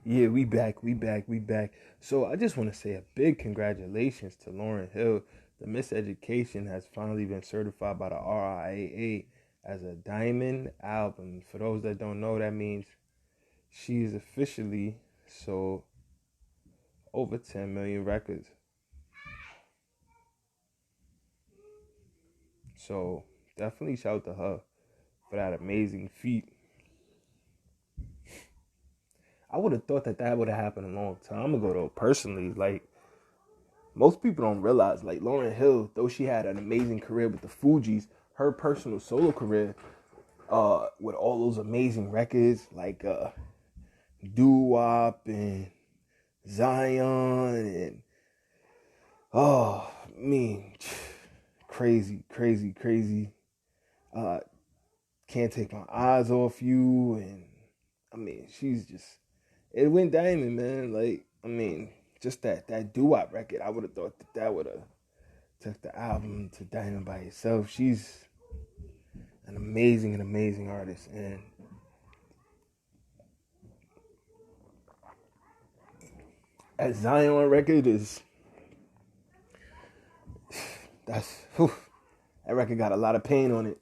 Yeah, we back. So I just want to say a big congratulations to Lauryn Hill. The Miseducation has finally been certified by the RIAA as a diamond album. For those that don't know, that means she's officially sold over 10 million records. So definitely shout to her for that amazing feat. I would have thought that that would have happened a long time ago, though. Personally, like most people don't realize, like Lauryn Hill, though she had an amazing career with the Fugees, her personal solo career, with all those amazing records like Doo Wop and Zion and I mean, crazy. Uh, can't take my eyes off you, and I mean, she's just it went diamond, man. Like I mean, just that Doo Wop record, I would have thought that that would have took the album to diamond by itself. She's an amazing artist, and that Zion record is that's whew, that record got a lot of pain on it.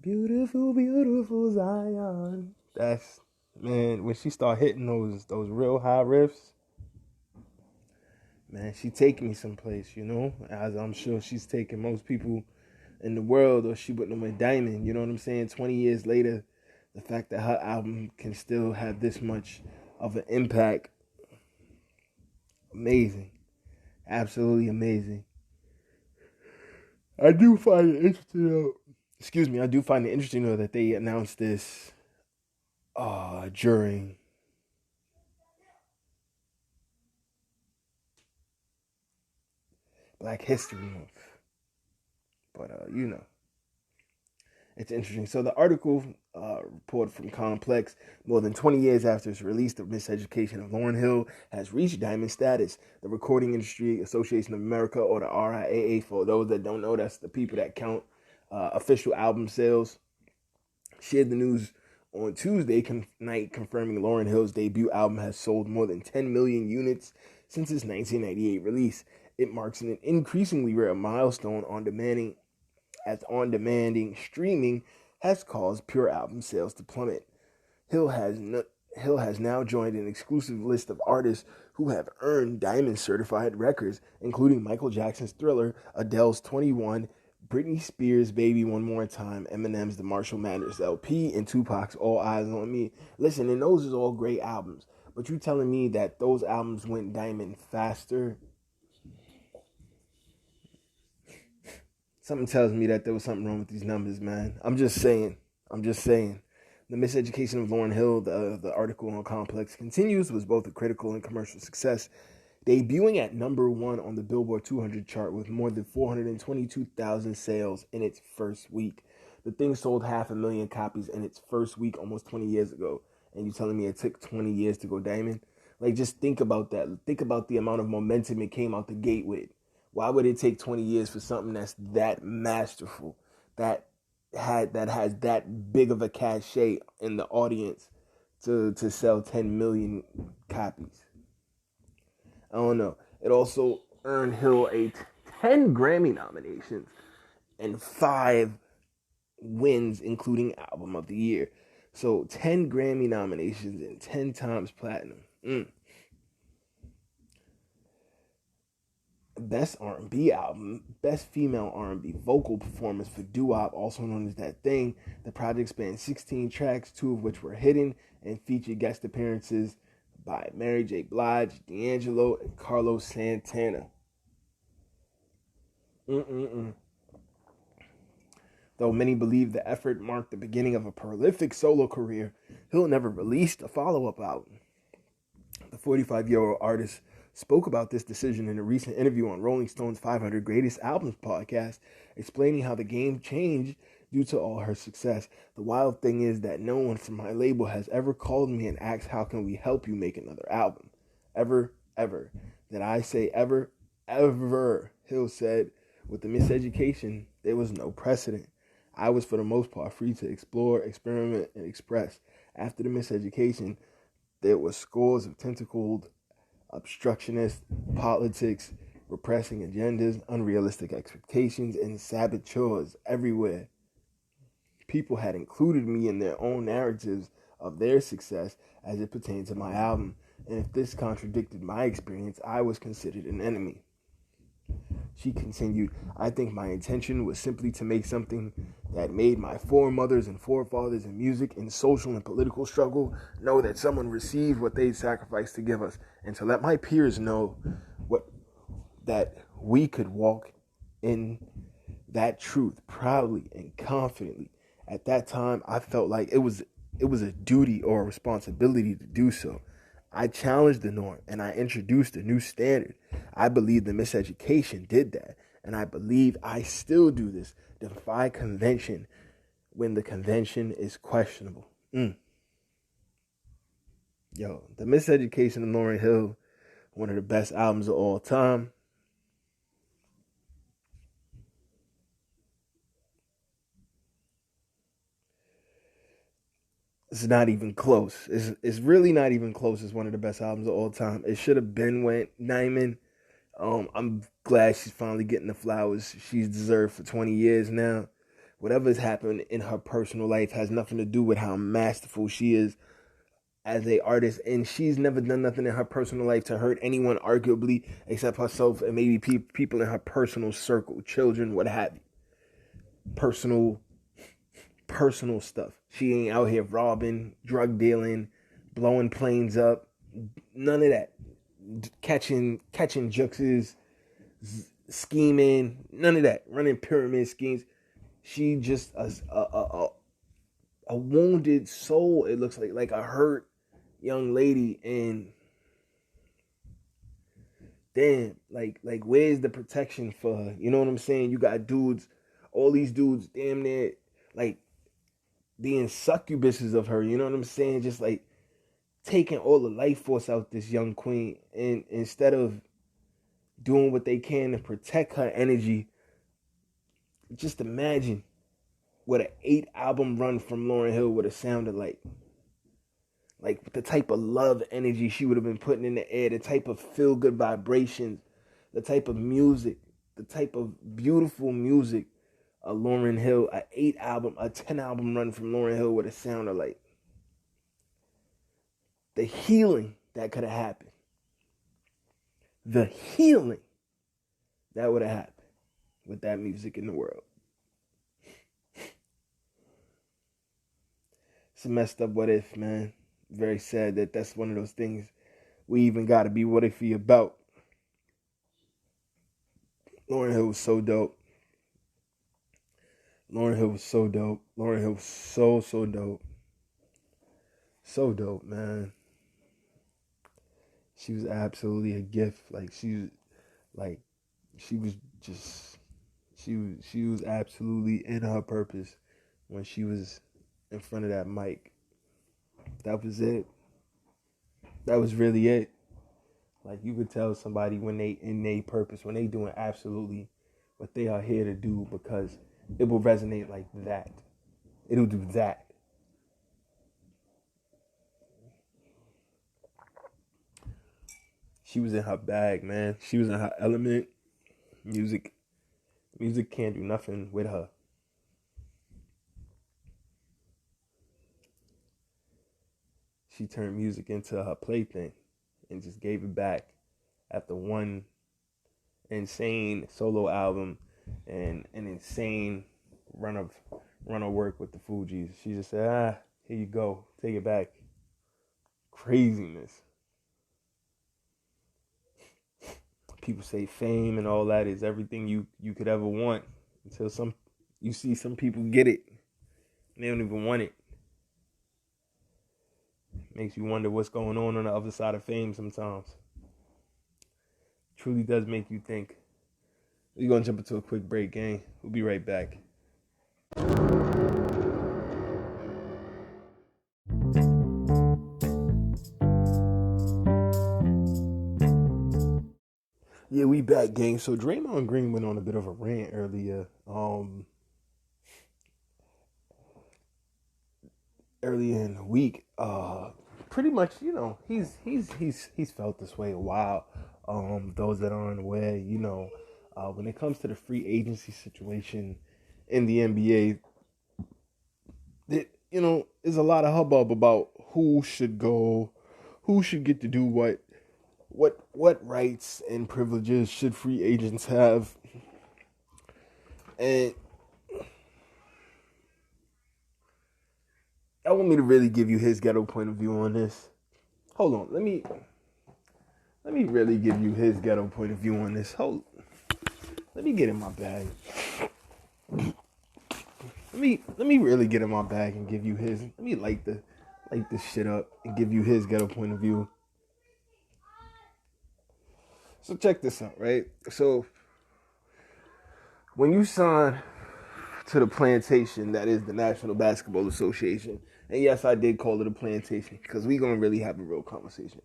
Beautiful Zion. That's man, when she start hitting those real high riffs, man, she taking me someplace, as I'm sure she's taking most people in the world, or she wouldn't have went diamond. You know what I'm saying? 20 years later, the fact that her album can still have this much of an impact, amazing, absolutely amazing. I do find it interesting though. Excuse me, I do find it interesting though that they announced this during Black History Month. But it's interesting. So the article report from Complex, more than 20 years after its release, the Miseducation of Lauryn Hill has reached diamond status. The Recording Industry Association of America, or the RIAA, for those that don't know, that's the people that count official album sales, shared the news on Tuesday night, confirming Lauryn Hill's debut album has sold more than 10 million units since its 1998 release. It marks an increasingly rare milestone on demanding as on-demanding streaming has caused pure album sales to plummet. Hill has no, Hill has now joined an exclusive list of artists who have earned diamond certified records, including Michael Jackson's Thriller, Adele's 21, Britney Spears' Baby One More Time, Eminem's The Marshall Mathers LP, and Tupac's All Eyes on Me. Listen, and those are all great albums, but you telling me that those albums went diamond faster? Something tells me that there was something wrong with these numbers, man. I'm just saying. The Miseducation of Lauryn Hill, the article on Complex continues, was both a critical and commercial success, debuting at number one on the Billboard 200 chart with more than 422,000 sales in its first week. The thing sold 500,000 copies in its first week almost 20 years ago. And you telling me it took 20 years to go diamond? Like, just think about that. Think about the amount of momentum it came out the gate with. Why would it take 20 years for something that's that masterful, that has that big of a cachet in the audience to sell 10 million copies? I don't know. It also earned Hill 10 Grammy nominations and 5 wins, including Album of the Year. So 10 Grammy nominations and 10 times platinum. Best R&B album, best female R&B vocal performance for Doo Wop, also known as That Thing. The project spanned 16 tracks, 2 of which were hidden, and featured guest appearances by Mary J. Blige, D'Angelo, and Carlos Santana. Mm-mm-mm. Though many believe the effort marked the beginning of a prolific solo career, Hill never released a follow-up album. The 45-year-old artist spoke about this decision in a recent interview on Rolling Stone's 500 Greatest Albums podcast, explaining how the game changed due to all her success. The wild thing is that no one from my label has ever called me and asked, how can we help you make another album? Ever. Did I say ever? Ever, Hill said. With the Miseducation, there was no precedent. I was, for the most part, free to explore, experiment, and express. After the miseducation, there were scores of tentacled obstructionist politics, repressing agendas, unrealistic expectations, and saboteurs everywhere. People had included me in their own narratives of their success as it pertained to my album, and if this contradicted my experience, I was considered an enemy. She continued, I think my intention was simply to make something that made my foremothers and forefathers in music and social and political struggle know that someone received what they sacrificed to give us, and to let my peers know what that we could walk in that truth proudly and confidently. At that time, I felt like it was a duty or a responsibility to do so. I challenged the norm and I introduced a new standard. I believe the miseducation did that, and I believe I still do this. Defy convention when the convention is questionable. Yo, the miseducation of Lauryn Hill, one of the best albums of all time. It's not even close. It's really not even close as one of the best albums of all time. It should have been went Nyman. I'm glad she's finally getting the flowers she's deserved for 20 years now. Whatever's happened in her personal life has nothing to do with how masterful she is as a artist, and she's never done nothing in her personal life to hurt anyone, arguably, except herself and maybe people in her personal circle, children, what have you. Personal stuff. She ain't out here robbing, drug dealing, blowing planes up. None of that. Catching juxes, scheming. None of that. Running pyramid schemes. She just a wounded soul. It looks like a hurt young lady. And damn, like where's the protection for her? You know what I'm saying? You got dudes, all these dudes, damn near like being succubuses of her, you know what I'm saying? Just like taking all the life force out this young queen, and instead of doing what they can to protect her energy, just imagine what an 8-album run from Lauryn Hill would have sounded like. Like the type of love energy she would have been putting in the air, the type of feel-good vibrations, the type of music, the type of beautiful music a Lauryn Hill, a 10-album run from Lauryn Hill would have sounded like. The healing that could have happened. The healing that would have happened with that music in the world. It's a messed up what if, man. Very sad that that's one of those things we even got to be what ify about. Lauryn Hill was so dope. Lauryn Hill was so dope. Lauryn Hill was so dope. So dope, man. She was absolutely a gift. She was absolutely in her purpose when she was in front of that mic. That was it. That was really it. Like, you could tell somebody when they in their purpose, when they doing absolutely what they are here to do, because it will resonate like that. It'll do that. She was in her bag, man. She was in her element. Music can't do nothing with her. She turned music into her plaything and just gave it back after one insane solo album and an insane run of work with the Fugees. She just said, here you go, take it back. Craziness. People say fame and all that is everything you could ever want until you see some people get it and they don't even want it. Makes you wonder what's going on the other side of fame sometimes. Truly does make you think. We're going to jump into a quick break, gang. We'll be right back. Yeah, we back, gang. So Draymond Green went on a bit of a rant earlier. earlier in the week. Pretty much, he's felt this way a while. Those that aren't aware, when it comes to the free agency situation in the NBA, there's a lot of hubbub about who should go, who should get to do what rights and privileges should free agents have, and I want me to really give you his ghetto point of view on this. Hold on, let me really give you his ghetto point of view on this. Let me get in my bag. Let me really get in my bag and give you his. Let me light this shit up and give you his ghetto point of view. So check this out, right? So when you sign to the plantation, that is the National Basketball Association, and yes, I did call it a plantation because we're gonna really have a real conversation.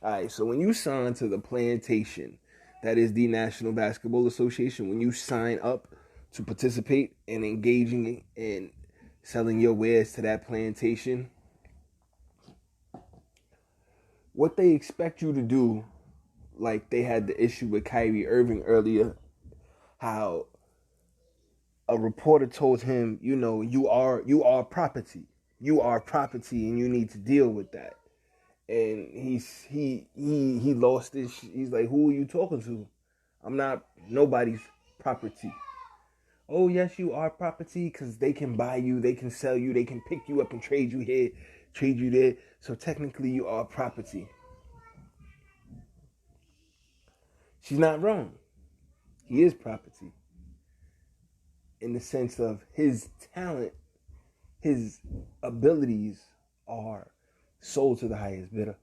All right, so when you sign to the plantation, that is the National Basketball Association, when you sign up to participate in engaging in selling your wares to that plantation, what they expect you to do, like they had the issue with Kyrie Irving earlier, how a reporter told him, you are property. You are property and you need to deal with that. And he lost his. He's like, who are you talking to? I'm not nobody's property. Oh yes, you are property because they can buy you, they can sell you, they can pick you up and trade you here, trade you there. So technically, you are property. She's not wrong. He is property in the sense of his talent, his abilities are sold to the highest bidder.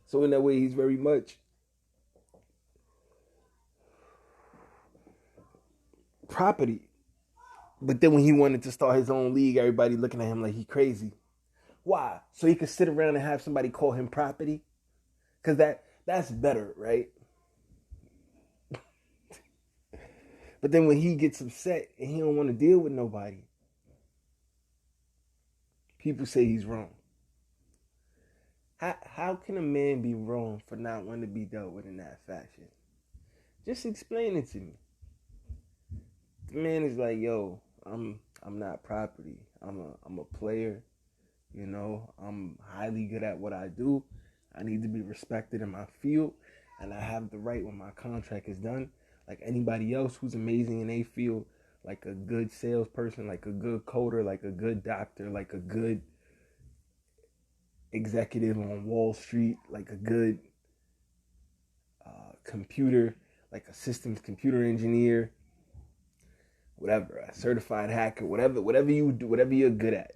So in that way, he's very much property. But then when he wanted to start his own league, everybody looking at him like he crazy. Why? So he could sit around and have somebody call him property? Because that's better, right? But then when he gets upset and he don't want to deal with nobody, people say he's wrong. How can a man be wrong for not wanting to be dealt with in that fashion? Just explain it to me. The man is like, yo, I'm not property. I'm a player. I'm highly good at what I do. I need to be respected in my field, and I have the right when my contract is done, like anybody else who's amazing in their field, like a good salesperson, like a good coder, like a good doctor, like a good executive on Wall Street, like a good computer, like a systems computer engineer, whatever, a certified hacker, whatever you do, whatever you're good at.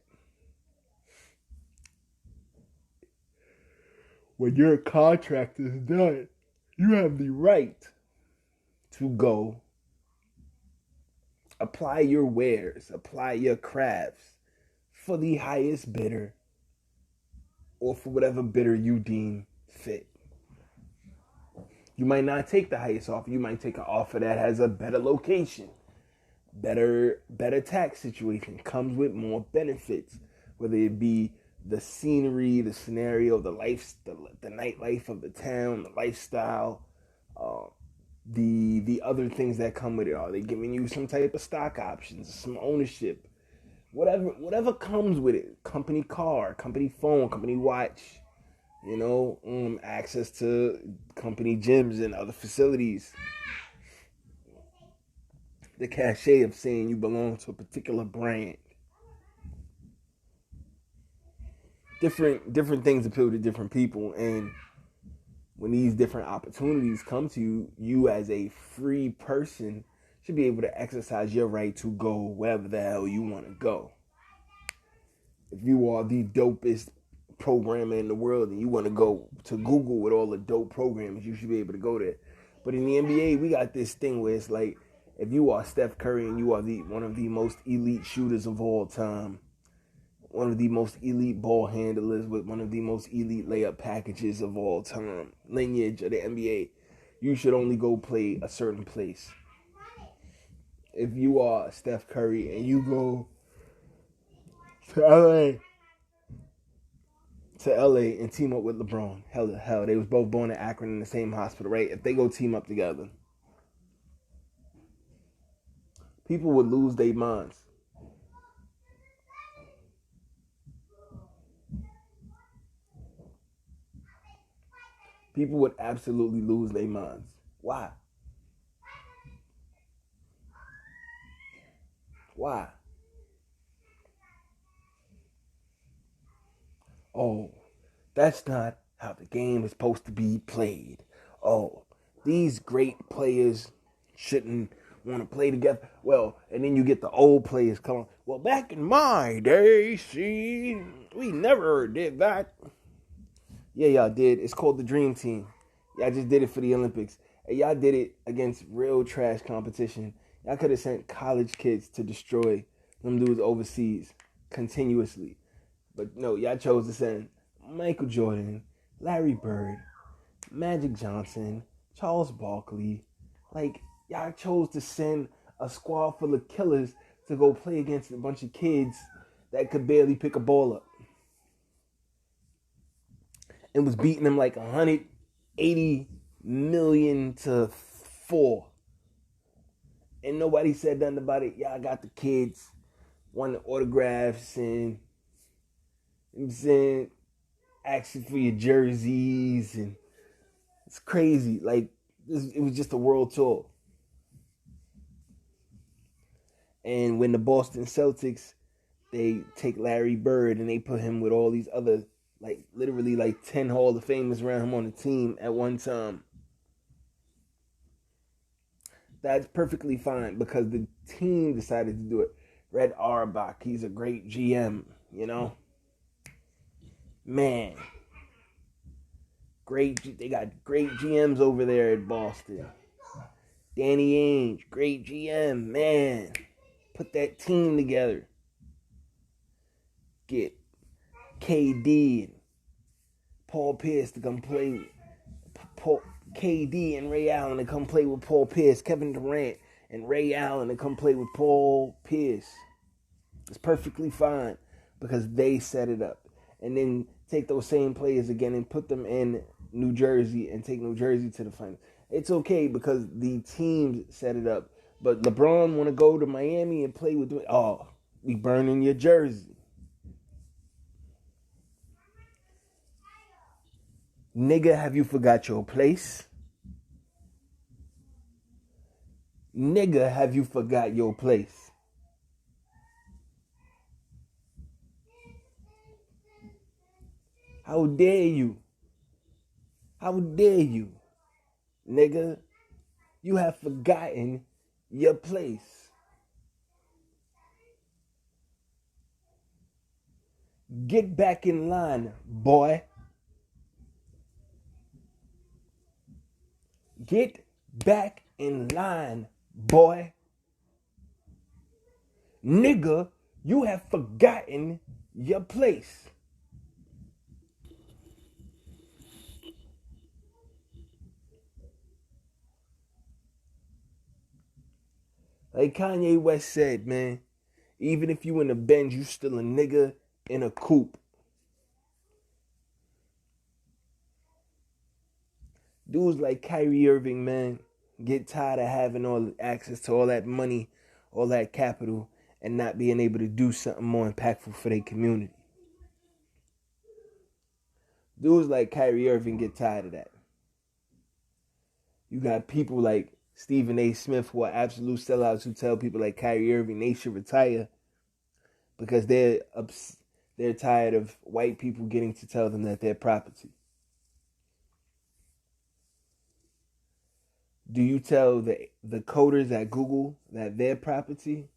When your contract is done, you have the right to go apply your wares, apply your crafts for the highest bidder or for whatever bidder you deem fit. You might not take the highest offer. You might take an offer that has a better location, better tax situation, comes with more benefits, whether it be the scenery, the scenario, the nightlife of the town, the lifestyle, the other things that come with it. Are they giving you some type of stock options, some ownership, whatever comes with it? Company car, company phone, company watch, access to company gyms and other facilities. The cachet of saying you belong to a particular brand. Different things appeal to different people, and when these different opportunities come to you, you as a free person should be able to exercise your right to go wherever the hell you want to go. If you are the dopest programmer in the world and you want to go to Google with all the dope programs, you should be able to go there. But in the NBA, we got this thing where it's like, if you are Steph Curry and you are one of the most elite shooters of all time, one of the most elite ball handlers with one of the most elite layup packages of all time, lineage of the NBA, you should only go play a certain place. if you are Steph Curry and you go to LA and team up with LeBron. Hell, they was both born in Akron in the same hospital, right? If they go team up together, people would lose their minds. People would absolutely lose their minds. Why? Why? Oh, that's not how the game is supposed to be played. Oh, these great players shouldn't want to play together. Well, and then you get the old players coming. Well, back in my day, see, we never did that. Yeah, y'all did. It's called the Dream Team. Y'all just did it for the Olympics. And y'all did it against real trash competition. Y'all could have sent college kids to destroy them dudes overseas continuously. But no, y'all chose to send Michael Jordan, Larry Bird, Magic Johnson, Charles Barkley. Like, y'all chose to send a squad full of killers to go play against a bunch of kids that could barely pick a ball up. And was beating them like 180 million to 4. And nobody said nothing about it. Y'all got the kids wanting autographs and, you know what I'm saying, asking for your jerseys, and it's crazy. Like, it was just a world tour. And when the Boston Celtics, they take Larry Bird and they put him with all these other, like, literally like 10 Hall of Famers around him on the team at one time. That's perfectly fine because the team decided to do it. Red Auerbach, he's a great GM, you know? Man. They got great GMs over there at Boston. Danny Ainge, great GM, man. Put that team together. Get KD and Paul Pierce to come play. KD and Ray Allen to come play with Paul Pierce. Kevin Durant and Ray Allen to come play with Paul Pierce. It's perfectly fine because they set it up. And then take those same players again and put them in New Jersey and take New Jersey to the finals. It's okay because the teams set it up. But LeBron want to go to Miami and play with... Oh, we burning your jersey. Nigga, have you forgot your place? Nigga, have you forgot your place? How dare you? How dare you? Nigga, you have forgotten your place. Get back in line, boy. Get back in line, boy. Nigga, you have forgotten your place. Like Kanye West said, man, even if you in a Benz, you still a nigga in a coupe. Dudes like Kyrie Irving, man, get tired of having all access to all that money, all that capital, and not being able to do something more impactful for their community. Dudes like Kyrie Irving get tired of that. You got people like Stephen A. Smith who are absolute sellouts who tell people like Kyrie Irving they should retire because they're tired of white people getting to tell them that they're property. Do you tell the coders at Google that they're property?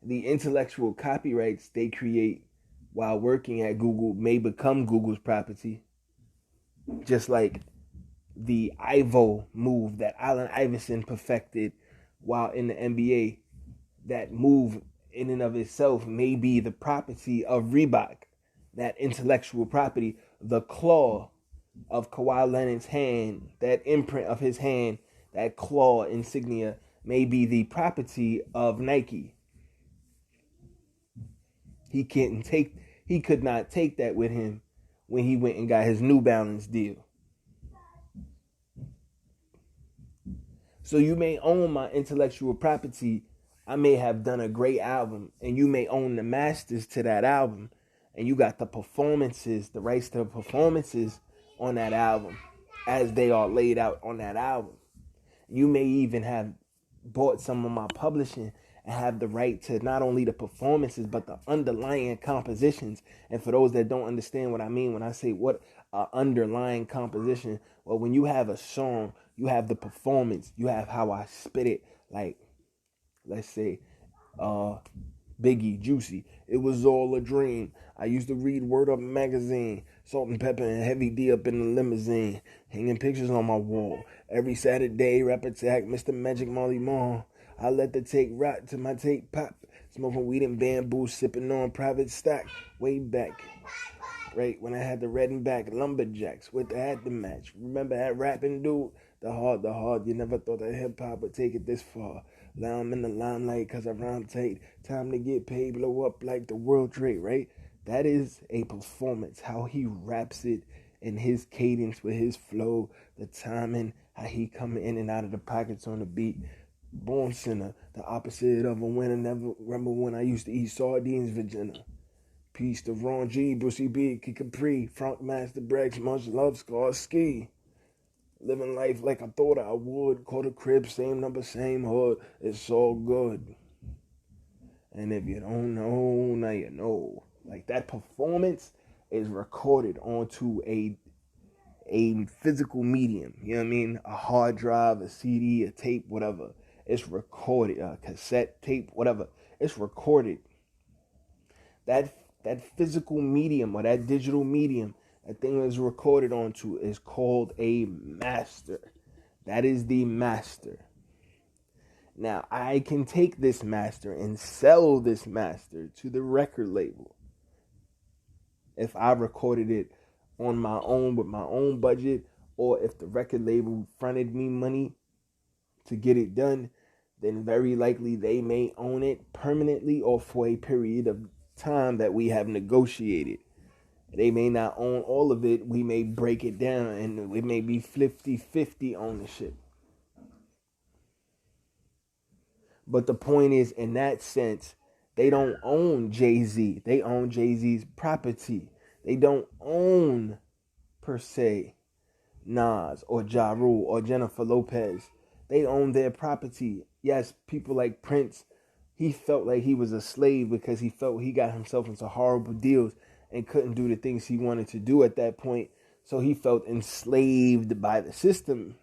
The intellectual copyrights they create while working at Google may become Google's property. Just like the Ivo move that Allen Iverson perfected while in the NBA. That move in and of itself may be the property of Reebok. That intellectual property, the claw of Kawhi Leonard's hand, that imprint of his hand, that claw insignia, may be the property of Nike. He could not take that with him when he went and got his New Balance deal. So you may own my intellectual property. I may have done a great album, and you may own the masters to that album, and you got the performances, the rights to the performances on that album as they are laid out on that album. You may even have bought some of my publishing and have the right to not only the performances but the underlying compositions. And for those that don't understand what I mean when I say what underlying composition, well, when you have a song, you have the performance, you have how I spit it. Like, let's say Biggie, Juicy, it was all a dream. I used to read Word Up magazine, Salt and Pepper and Heavy D up in the limousine, hanging pictures on my wall. Every Saturday, rap attack, Mr. Magic Molly Mall. I let the tape rock to my tape pop, smoking weed and bamboo, sipping on private stock. Way back, right when I had the red and back lumberjacks with the hat to match. Remember that rapping dude? The hard, you never thought that hip-hop would take it this far. Now I'm in the limelight cause I rhyme tight. Time to get paid, blow up like the World Trade, right? That is a performance, how he raps it in his cadence with his flow, the timing, how he come in and out of the pockets on the beat. Born sinner, the opposite of a winner. Never remember when I used to eat sardines, Virginia. Peace to Ron G, Brucey B, Kid Capri, Frank Master Brex, Much Love, Scar Ski. Living life like I thought I would. Call the crib, same number, same hood. It's all good. And if you don't know, now you know. Like that performance is recorded onto a physical medium. You know what I mean? A hard drive, a CD, a tape, whatever. It's recorded. A cassette, tape, whatever. It's recorded. That physical medium or that digital medium, that thing is recorded onto is called a master. That is the master. Now, I can take this master and sell this master to the record label. If I recorded it on my own with my own budget, or if the record label fronted me money to get it done, then very likely they may own it permanently or for a period of time that we have negotiated. They may not own all of it. We may break it down and it may be 50-50 ownership. But the point is, in that sense, they don't own Jay-Z. They own Jay-Z's property. They don't own, per se, Nas or Ja Rule or Jennifer Lopez. They own their property. Yes, people like Prince, he felt like he was a slave because he felt he got himself into horrible deals and couldn't do the things he wanted to do at that point. So he felt enslaved by the system.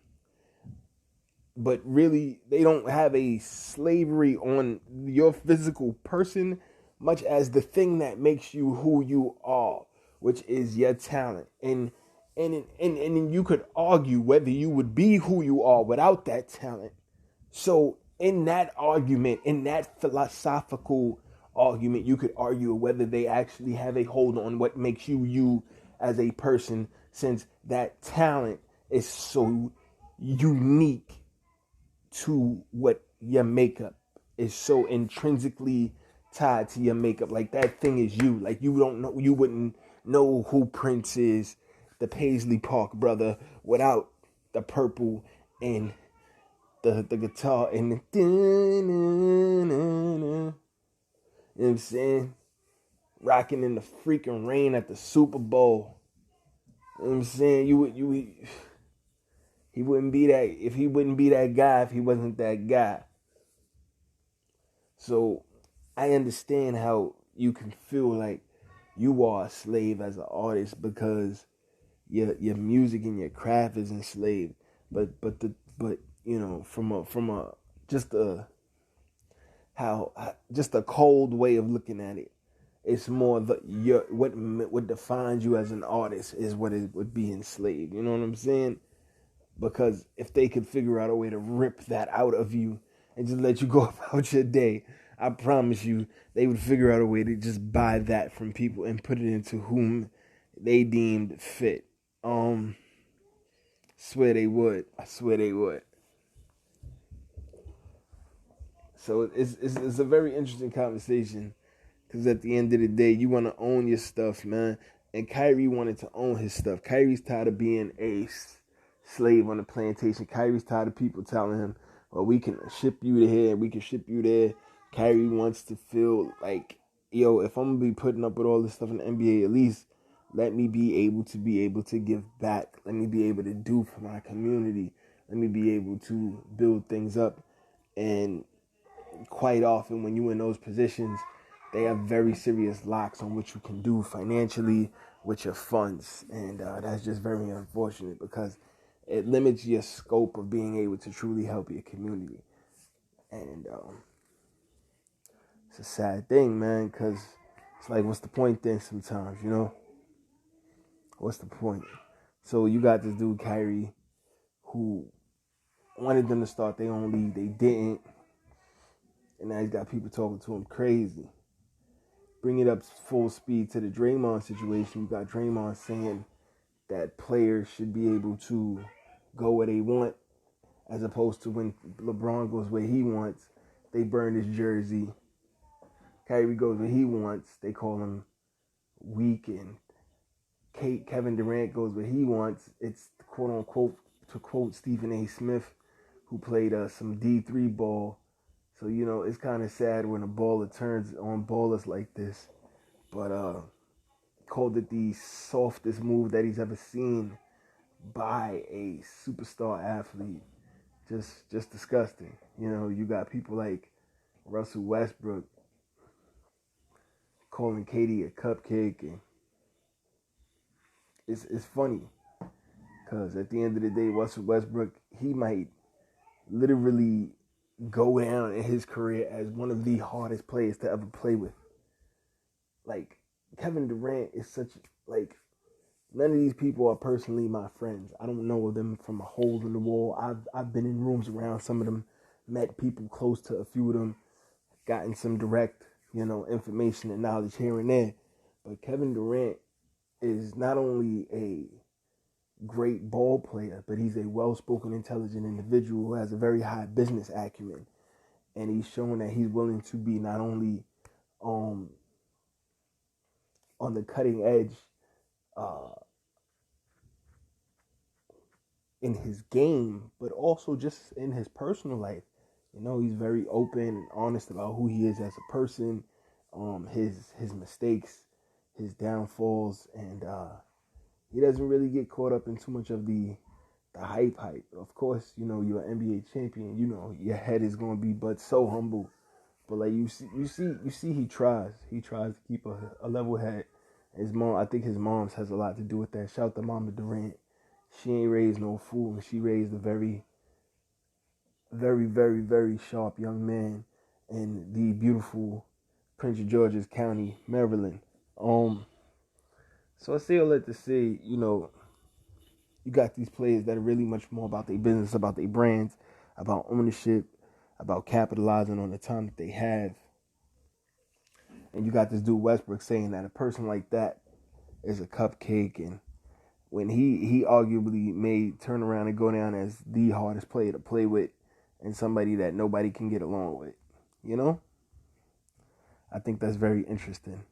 But really, they don't have a slavery on your physical person, much as the thing that makes you who you are, which is your talent. And you could argue whether you would be who you are without that talent. So in that argument, in that philosophical argument, you could argue whether they actually have a hold on what makes you you as a person, since that talent is so unique to what your makeup is, so intrinsically tied to your makeup. Like that thing is you. Like you wouldn't know who Prince is, the Paisley Park brother, without the purple and the guitar and the you know what I'm saying? Rocking in the freaking rain at the Super Bowl. You know what I'm saying? He wouldn't be that if he wouldn't be that guy if he wasn't that guy. So I understand how you can feel like you are a slave as an artist because your music and your craft is enslaved. But you know, from a just a cold way of looking at it, it's more what defines you as an artist is what it would be enslaved. You know what I'm saying? Because if they could figure out a way to rip that out of you and just let you go about your day, I promise you they would figure out a way to just buy that from people and put it into whom they deemed fit. Swear they would. I swear they would. So it's a very interesting conversation because at the end of the day, you want to own your stuff, man. And Kyrie wanted to own his stuff. Kyrie's tired of being a slave on the plantation. Kyrie's tired of people telling him, well, we can ship you to here, we can ship you there. Kyrie wants to feel like, yo, if I'm going to be putting up with all this stuff in the NBA, at least let me be able to give back. Let me be able to do for my community. Let me be able to build things up. And quite often when you're in those positions, they have very serious locks on what you can do financially with your funds. And that's just very unfortunate because it limits your scope of being able to truly help your community. And it's a sad thing, man, because it's like, what's the point then sometimes, you know? What's the point? So you got this dude, Kyrie, who wanted them to start their own league. They didn't. And now he's got people talking to him crazy. Bring it up full speed to the Draymond situation. You got Draymond saying that players should be able to go where they want, as opposed to when LeBron goes where he wants, they burn his jersey. Kyrie goes where he wants, they call him weak. And Kevin Durant goes where he wants, it's quote unquote, to quote Stephen A. Smith, who played some D3 ball. So, you know, it's kind of sad when a baller turns on ballers like this. But called it the softest move that he's ever seen by a superstar athlete. Just disgusting. You know, you got people like Russell Westbrook calling Katie a cupcake. And it's funny because at the end of the day, Russell Westbrook, he might literally go down in his career as one of the hardest players to ever play with. Like, Kevin Durant is such, like, none of these people are personally my friends. I don't know them from a hole in the wall. I've been in rooms around some of them, met people close to a few of them, gotten some direct, you know, information and knowledge here and there. But Kevin Durant is not only a great ball player, but he's a well-spoken, intelligent individual who has a very high business acumen. And he's shown that he's willing to be not only on the cutting edge in his game, but also just in his personal life. You know, he's very open and honest about who he is as a person, his mistakes, his downfalls, and he doesn't really get caught up in too much of the hype. Of course, you know, you're an NBA champion, you know, your head is going to be but so humble. But like you see he tries to keep a level head. His mom, I think his mom's has a lot to do with that. Shout out to Mama Durant. She ain't raised no fool, and she raised a very, very, very, very sharp young man in the beautiful Prince George's County, Maryland. So I say all that to say, you know, you got these players that are really much more about their business, about their brands, about ownership, about capitalizing on the time that they have. And you got this dude Westbrook saying that a person like that is a cupcake, and when he arguably may turn around and go down as the hardest player to play with and somebody that nobody can get along with, you know? I think that's very interesting.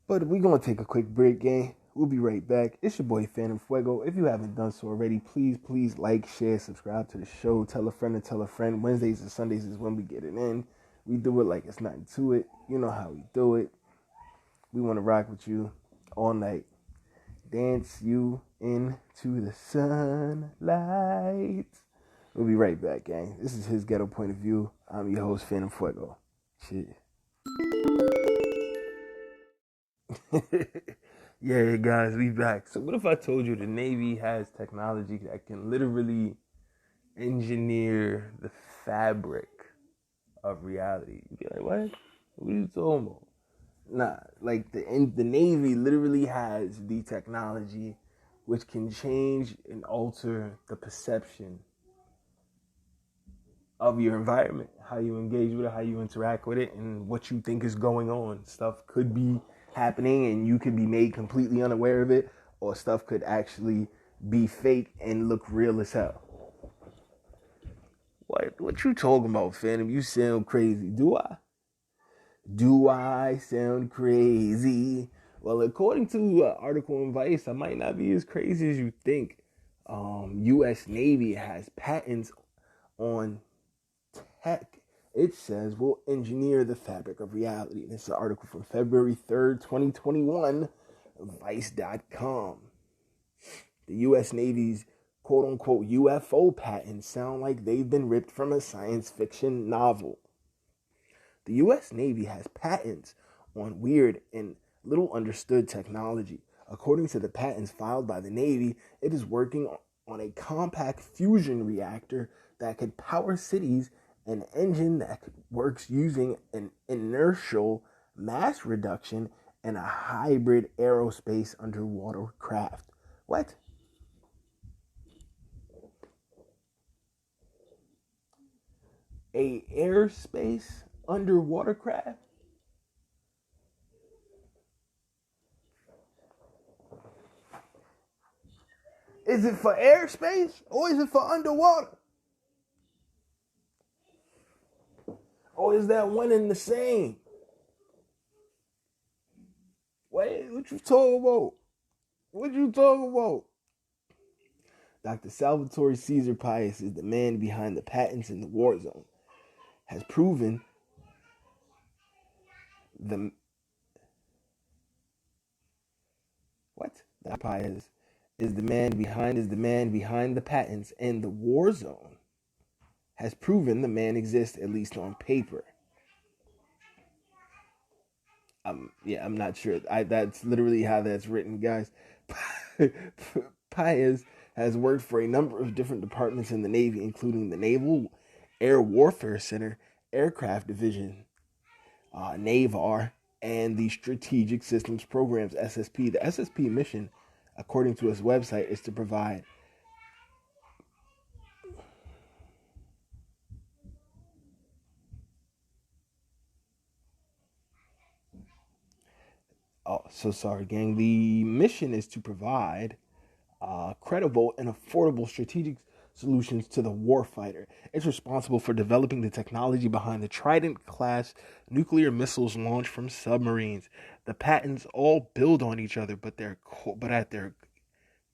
But we're going to take a quick break, gang. We'll be right back. It's your boy, Phantm Phuego. If you haven't done so already, please like, share, subscribe to the show. Tell a friend and tell a friend. Wednesdays and Sundays is when we get it in. We do it like it's nothing to it. You know how we do it. We want to rock with you all night. Dance you into the sunlight. We'll be right back, gang. This is his ghetto point of view. I'm your host, Phantm Phuego. Shit. Yeah, guys, we back. So what if I told you the Navy has technology that can literally engineer the fabric of reality? You'd be like, what? What are you talking about? Nah, like the Navy literally has the technology which can change and alter the perception of your environment, how you engage with it, how you interact with it, and what you think is going on. Stuff could be happening and you could be made completely unaware of it, or stuff could actually be fake and look real as hell. What you talking about, Phantm? You sound crazy. Do I? Do I sound crazy? Well, according to an article in Vice, I might not be as crazy as you think. U.S. Navy has patents on tech. It says will engineer the fabric of reality. This is an article from February 3rd, 2021, Vice.com. The U.S. Navy's quote-unquote UFO patents sound like they've been ripped from a science fiction novel. The U.S. Navy has patents on weird and little understood technology. According to the patents filed by the Navy, it is working on a compact fusion reactor that could power cities, an engine that works using an inertial mass reduction, and a hybrid aerospace underwater craft. What? A airspace underwater craft? Is it for airspace or is it for underwater? Or is that one and the same? Wait, what you talking about? What you talking about? Dr. Salvatore Caesar Pius is the man behind the patents in the war zone. Has proven the That Pius is the man behind the patents in the war zone. Has proven the man exists, at least on paper. I'm not sure. That's literally how that's written, guys. Pius has worked for a number of different departments in the Navy, including the Naval Air Warfare Center, Aircraft Division, NAVAR, and the Strategic Systems Programs, SSP. The SSP mission, according to his website, is to provide gang. The mission is to provide credible and affordable strategic solutions to the warfighter. It's responsible for developing the technology behind the Trident-class nuclear missiles launched from submarines. The patents all build on each other, but at their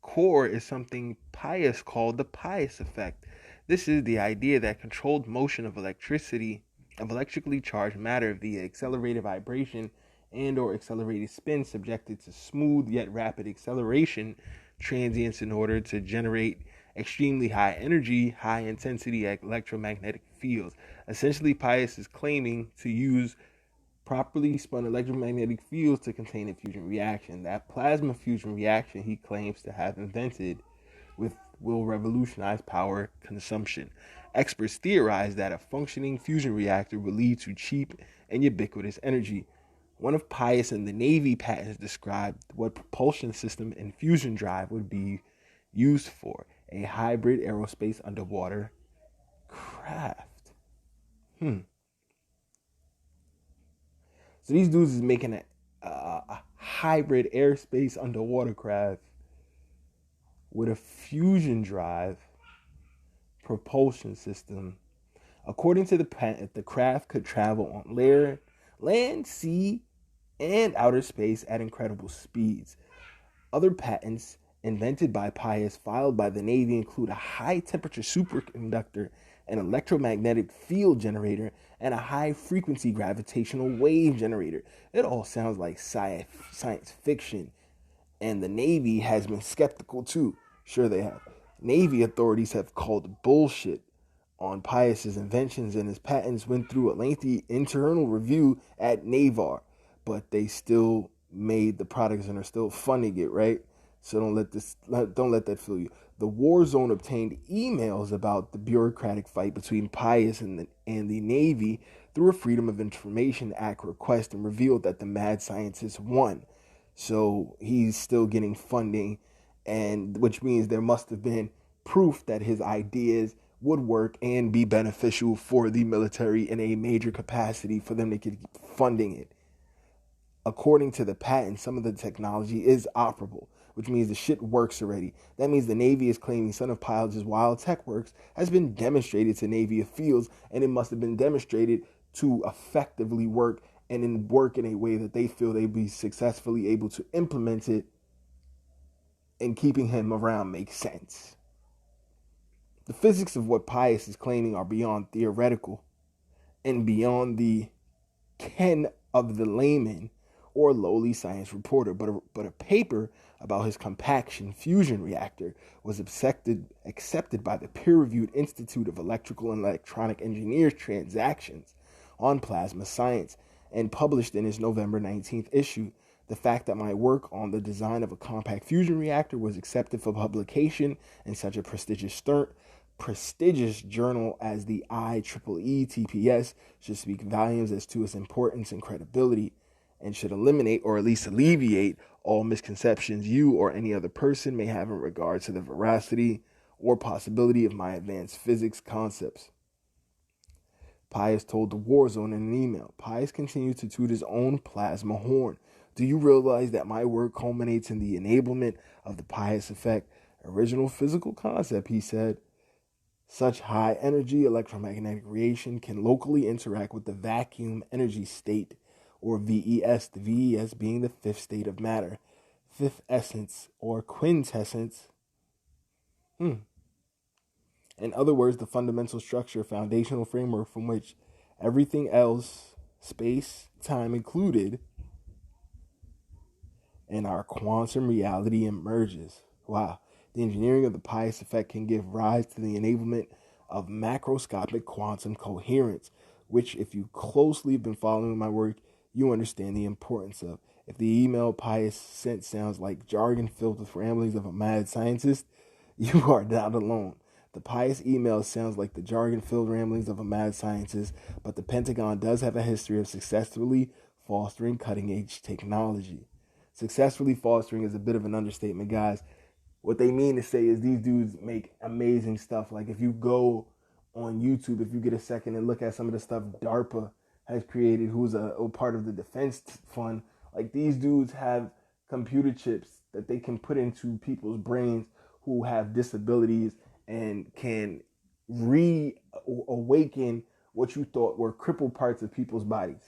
core is something Pius called the Pius effect. This is the idea that controlled motion of electrically charged matter via accelerated vibration and or accelerated spin subjected to smooth yet rapid acceleration transients in order to generate extremely high energy, high intensity electromagnetic fields. Essentially, Pius is claiming to use properly spun electromagnetic fields to contain a fusion reaction. That plasma fusion reaction he claims to have invented will revolutionize power consumption. Experts theorize that a functioning fusion reactor will lead to cheap and ubiquitous energy. One of Pius and the Navy patents described what propulsion system and fusion drive would be used for: a hybrid aerospace underwater craft. So these dudes is making a hybrid airspace underwater craft with a fusion drive propulsion system. According to the patent, the craft could travel on land, sea, and outer space at incredible speeds. Other patents invented by Pius filed by the Navy include a high-temperature superconductor, an electromagnetic field generator, and a high-frequency gravitational wave generator. It all sounds like science fiction, and the Navy has been skeptical too. Sure they have. Navy authorities have called bullshit on Pius's inventions, and his patents went through a lengthy internal review at NAVAR, but they still made the products and are still funding it, right? So don't let that fool you. The war zone obtained emails about the bureaucratic fight between Pius and the Navy through a Freedom of Information Act request and revealed that the mad scientist won. So he's still getting funding, and which means there must have been proof that his ideas would work and be beneficial for the military in a major capacity for them to keep funding it. According to the patent, some of the technology is operable, which means the shit works already. That means the Navy is claiming Son of Pilots' while tech works has been demonstrated to Navy fields, and it must have been demonstrated to effectively work and work in a way that they feel they'd be successfully able to implement it, and keeping him around makes sense. The physics of what Pius is claiming are beyond theoretical and beyond the ken of the layman or lowly science reporter, but a paper about his compaction fusion reactor was accepted by the peer-reviewed Institute of Electrical and Electronic Engineers Transactions on Plasma Science and published in its November 19th issue. The fact that my work on the design of a compact fusion reactor was accepted for publication in such a prestigious journal as the IEEE TPS should speak volumes as to its importance and credibility, and should eliminate or at least alleviate all misconceptions you or any other person may have in regard to the veracity or possibility of my advanced physics concepts. Pius told the War Zone in an email. Pius continued to toot his own plasma horn. Do you realize that my work culminates in the enablement of the Pius effect, original physical concept, he said. Such high energy electromagnetic radiation can locally interact with the vacuum energy state, or VES, the VES being the fifth state of matter, fifth essence, or quintessence. In other words, the fundamental structure, foundational framework from which everything else, space, time included, and our quantum reality emerges. Wow. The engineering of the Pius effect can give rise to the enablement of macroscopic quantum coherence, which, if you closely have been following my work, you understand the importance of. If the email Pius sent sounds like jargon filled with ramblings of a mad scientist, you are not alone. The Pius email sounds like the jargon-filled ramblings of a mad scientist, but the Pentagon does have a history of successfully fostering cutting-edge technology. Successfully fostering is a bit of an understatement, guys. What they mean to say is these dudes make amazing stuff. Like if you go on YouTube, if you get a second and look at some of the stuff DARPA has created, who's a part of the defense fund, like these dudes have computer chips that they can put into people's brains who have disabilities and can reawaken what you thought were crippled parts of people's bodies.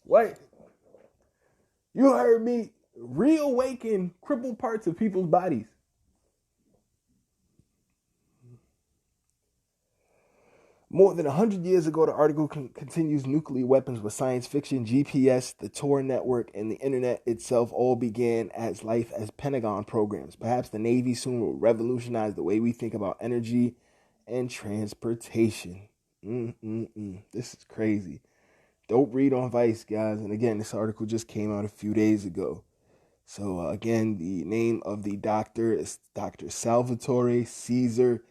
What? You heard me. Reawaken crippled parts of people's bodies. More than 100 years ago, the article continues, nuclear weapons with science fiction, GPS, the Tor network, and the internet itself all began as life as Pentagon programs. Perhaps the Navy soon will revolutionize the way we think about energy and transportation. This is crazy. Dope read on Vice, guys. And again, this article just came out a few days ago. So again, the name of the doctor is Dr. Salvatore Caesar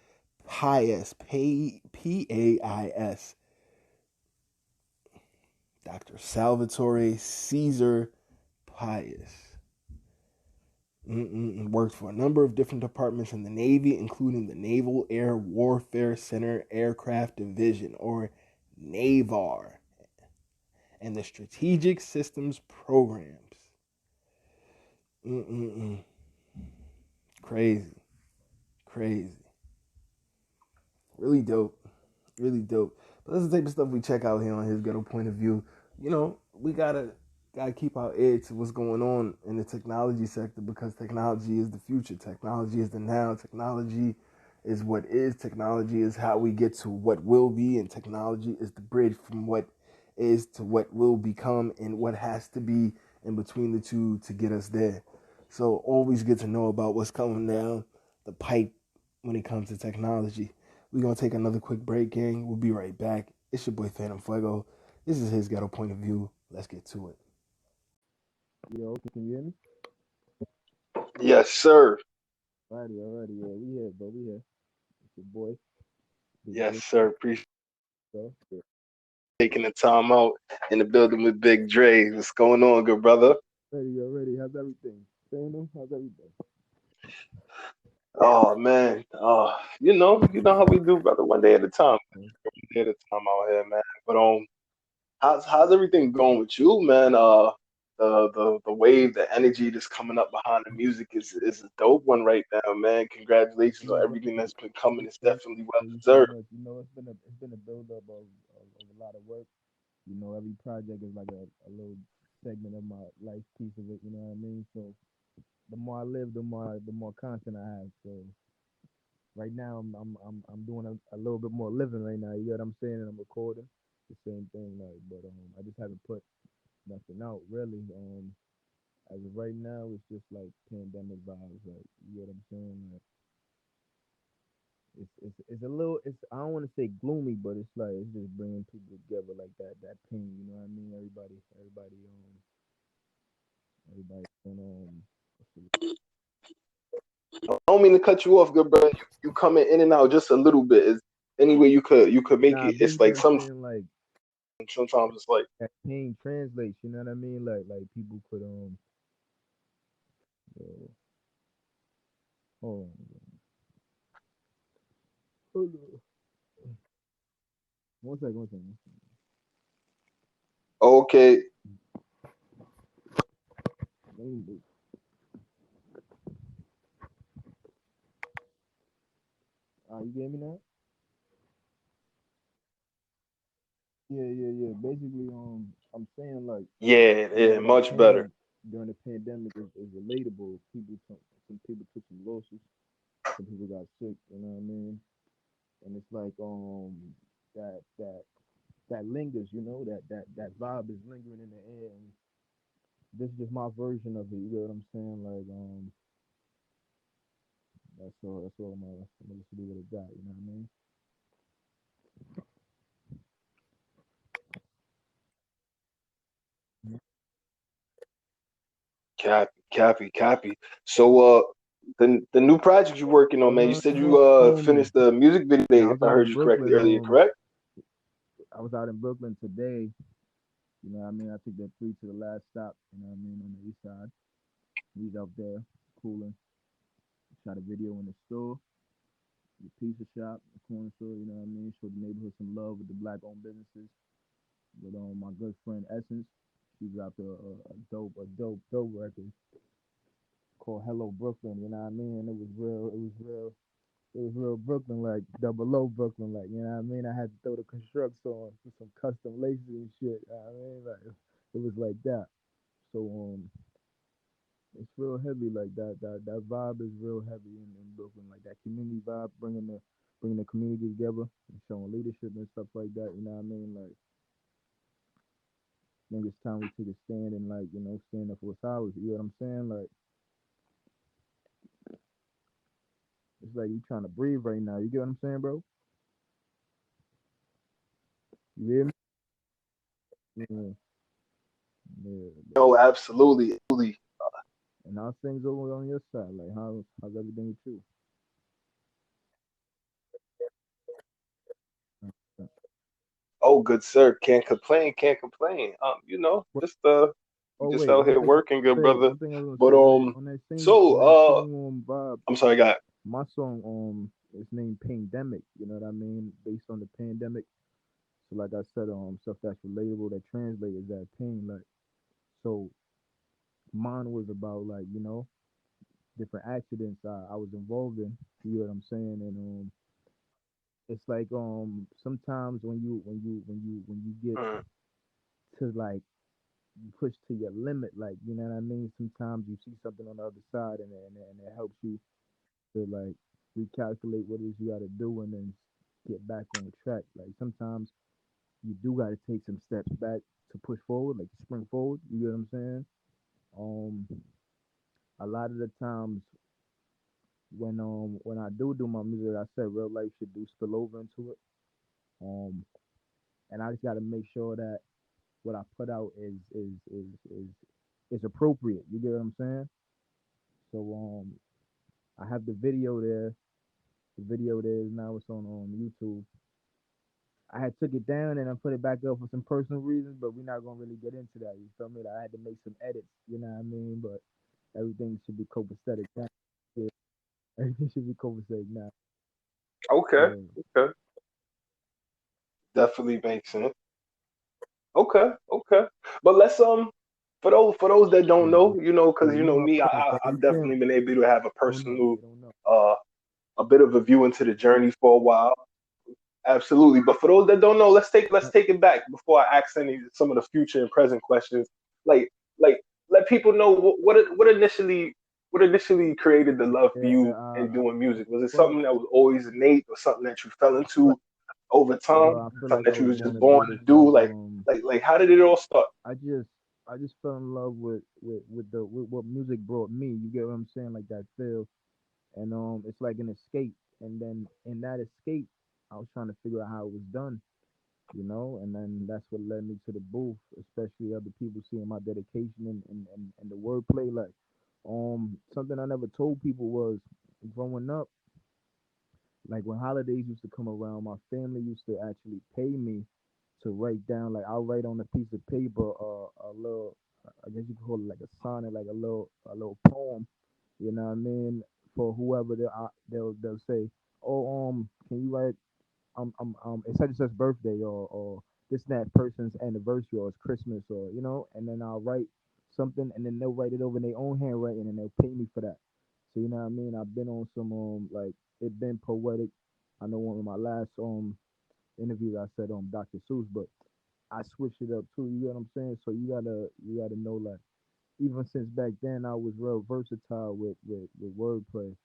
Pius, P-A-I-S. Dr. Salvatore Caesar Pius. Worked for a number of different departments in the Navy, including the Naval Air Warfare Center Aircraft Division, or NAVAR, and the Strategic Systems Programs. Crazy. Really dope. But that's the type of stuff we check out here on His Ghetto Point of View. You know, we gotta keep our ear to what's going on in the technology sector, because technology is the future. Technology is the now. Technology is what is. Technology is how we get to what will be, and technology is the bridge from what is to what will become, and what has to be in between the two to get us there. So always good to know about what's coming down the pipe when it comes to technology. We're going to take another quick break, gang. We'll be right back. It's your boy Phantm Phuego. This is His Ghetto Point of View. Let's get to it. Yo, can you hear me? Yes, sir. Alrighty. Yeah, we here, bro. We here. It's your boy. Yes, sir. Appreciate So, yeah. taking the time out in the building with Byg Drey. What's going on, good brother? Ready. How's everything? How's everything? Oh man. You know how we do, brother. One day at a time. One day at a time out here, man. But how's everything going with you, man? the wave, the energy that's coming up behind the music is a dope one right now, man. Congratulations on Yeah, everything that's been coming. It's thank definitely well you so deserved. much. It's been a build up of a lot of work. Every project is like a little segment of my life piece of it. You know what I mean? So the more I live, the more content I have. So right now I'm doing a little bit more living right now. You get what I'm saying? And I'm recording the same thing. Like, but I just haven't put nothing out really. As of right now, it's just like pandemic vibes. Like, you get what I'm saying? Like, it's a little. It's I don't want to say gloomy, but it's like it's just bringing people together like that pain. You know what I mean? Everybody what's the I don't mean to cut you off, good brother. You coming in and out just a little bit. Is any way you could make Nah, it? It's basically like I'm saying like sometimes it's like, that pain translates. You know what I mean? Like people could uh, hold hold on. One second. okay, Let you get me now? Yeah. Basically, I'm saying like yeah, yeah, that much better. pain during the pandemic is relatable. Some people took some losses. Some people got sick. You know what I mean? And it's like that that that lingers. That vibe is lingering in the air. And this is just my version of it. You get what I'm saying? Like that's all. That's all I'm gonna just leave it at that. You know what I mean? Copy. So, the new project you're working on, man. You said you finished the music video. Yeah, I If was I out heard in you correctly Brooklyn. earlier, correct? I was out in Brooklyn today. You know what I mean? I took that three to the last stop. You know what I mean? On the east side. He's out there cooling. Shot a video in the store, the pizza shop, the corner store. You know what I mean? Showed the neighborhood some love with the black-owned businesses. With my good friend Essence, she dropped a dope record called Hello Brooklyn. You know what I mean? And it was real. It was real. It was real Brooklyn, like double O Brooklyn, like, you know what I mean? I had to throw the constructs on with some custom laces and shit. You know what I mean? Like, it was like that. So it's real heavy, like that vibe is real heavy in Brooklyn, like that community vibe, bringing the community together and showing leadership and stuff like that. You know what I mean? Like, I think it's time we take a stand and, like, stand up for what's ours. You know what I'm saying? Like, it's like you trying to breathe right now. You get what I'm saying, bro? You hear me? Yeah, yeah. No, absolutely. And how's things over on your side? Like, how's everything with you? Oh, good sir. Can't complain. Can't complain. What? We Oh just wait, out here working, good brother. one thing I was But gonna say on that same vibe, I'm sorry, guy. my song is named Pandemic. You know what I mean? Based on the pandemic. So like I said, stuff that's relatable that translates that pain. Like, so mine was about, like, different accidents I was involved in. You know what I'm saying? And it's like sometimes when you get Mm, to, like, you push to your limit, like, you know what I mean? Sometimes you see something on the other side, and it helps you to, like, recalculate what it is you got to do and then get back on track. Like, sometimes you do got to take some steps back to push forward, like to spring forward. You get what I'm saying? Um, a lot of the times when I do my music, I said real life should do spill over into it. Um, and I just got to make sure that what I put out is appropriate. You get what I'm saying? So I have the video there. The video there is now, it's on YouTube. I had took it down and I put it back up for some personal reasons, but we're not gonna really get into that. You feel me? Like, I had to make some edits. You know what I mean? But everything should be copacetic now. Yeah, everything should be copacetic now. okay. Yeah. Okay. Definitely makes sense. Okay. Okay. But let's for those that don't Yeah, know, because yeah, you know, me, I've understand. definitely been able to have a Don't know. personal, They don't know. uh, a bit of a view into the journey for a while. Absolutely. But for those that don't know, let's take it back before I ask some of the future and present questions. Like like let people know what initially created the love for Yeah, you in doing music. Was it well, something that was always innate or something that you fell like, into over time? bro, I feel Something like I that you was was born just to do born this. to do? Like Um, like like how did it all start? I just I just fell in love with what music brought me. You get what I'm saying? Like that feel, and it's like an escape. And then in that escape, I was trying to figure out how it was done. And then that's what led me to the booth, especially other people seeing my dedication and the wordplay. Like, something I never told people was growing up, like when holidays used to come around, my family used to actually pay me to write down, like I'll write on a piece of paper, a little, I guess you could call it like a sonnet, like a little poem, you know what I mean? For whoever they'll say, oh, can you write it's such and such birthday, or this and that person's anniversary, or it's Christmas, or and then I'll write something, and then they'll write it over in their own handwriting, and they'll pay me for that. So you know what I mean? I've been on some like it been poetic. I know one of my last interviews I said Dr. Seuss, but I switched it up too. You get what I'm saying? So you gotta know, like, even since back then I was real versatile with wordplay.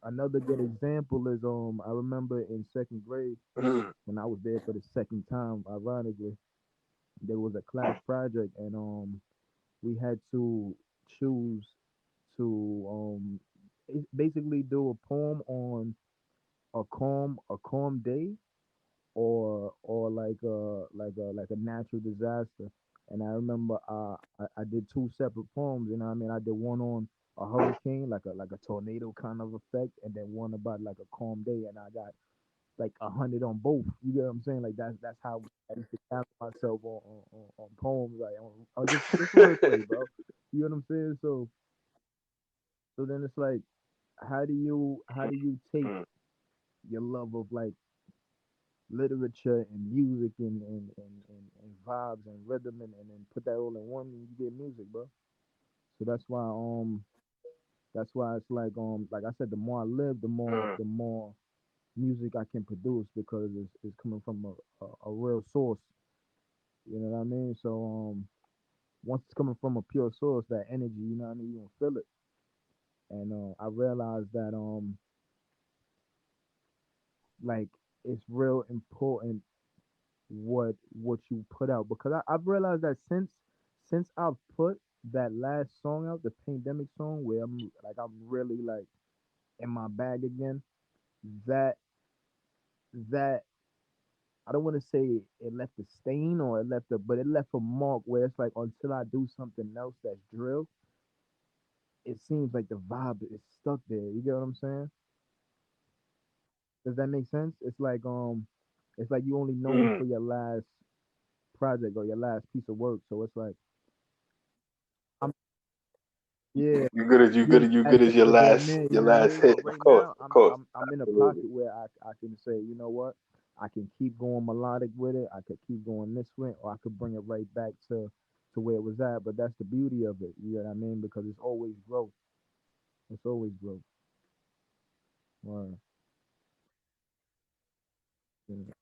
Another good example is I remember in second grade Mm, when I was there for the second time. Ironically, there was a class project, and we had to choose to basically do a poem on a calm day, or like a natural disaster. And I remember I did two separate poems. You know what I mean? I did one on a hurricane, like a tornado kind of effect, and then one about like a calm day, and I got like 100 on both. You get what I'm saying? Like that's how I used to cap myself on poems, like on just wordplay, bro. You know what I'm saying? So then it's like, how do you take mm, your love of like literature and music and vibes and rhythm, and then put that all in one, and you get music, bro. So that's why it's like I said, the more I live, the more mm, the more music I can produce, because it's coming from a real source. You know what I mean? So once it's coming from a pure source, that energy, you know what I mean, you gonna feel it. And I realized that like it's real important what you put out, because I've realized that since I've put that last song out, the pandemic song, where I'm really like in my bag again, that that I don't want to say it left a stain, or but it left a mark, where it's like, until I do something else that's drill, it seems like the vibe is stuck there. You get what I'm saying? Does that make sense? It's like you only known mm. for your last project or your last piece of work. So it's like, I'm yeah, yeah, You last good as hit your the damn last near, you your know what I last mean? hit. But Of right course, now, of I'm course, I'm I'm in a absolutely. pocket where I can say, you know what, I can keep going melodic with it. I could keep going this way, or I could bring it right back to where it was at. But that's the beauty of it. You know what I mean? Because it's always growth. It's always growth. Right. Yeah.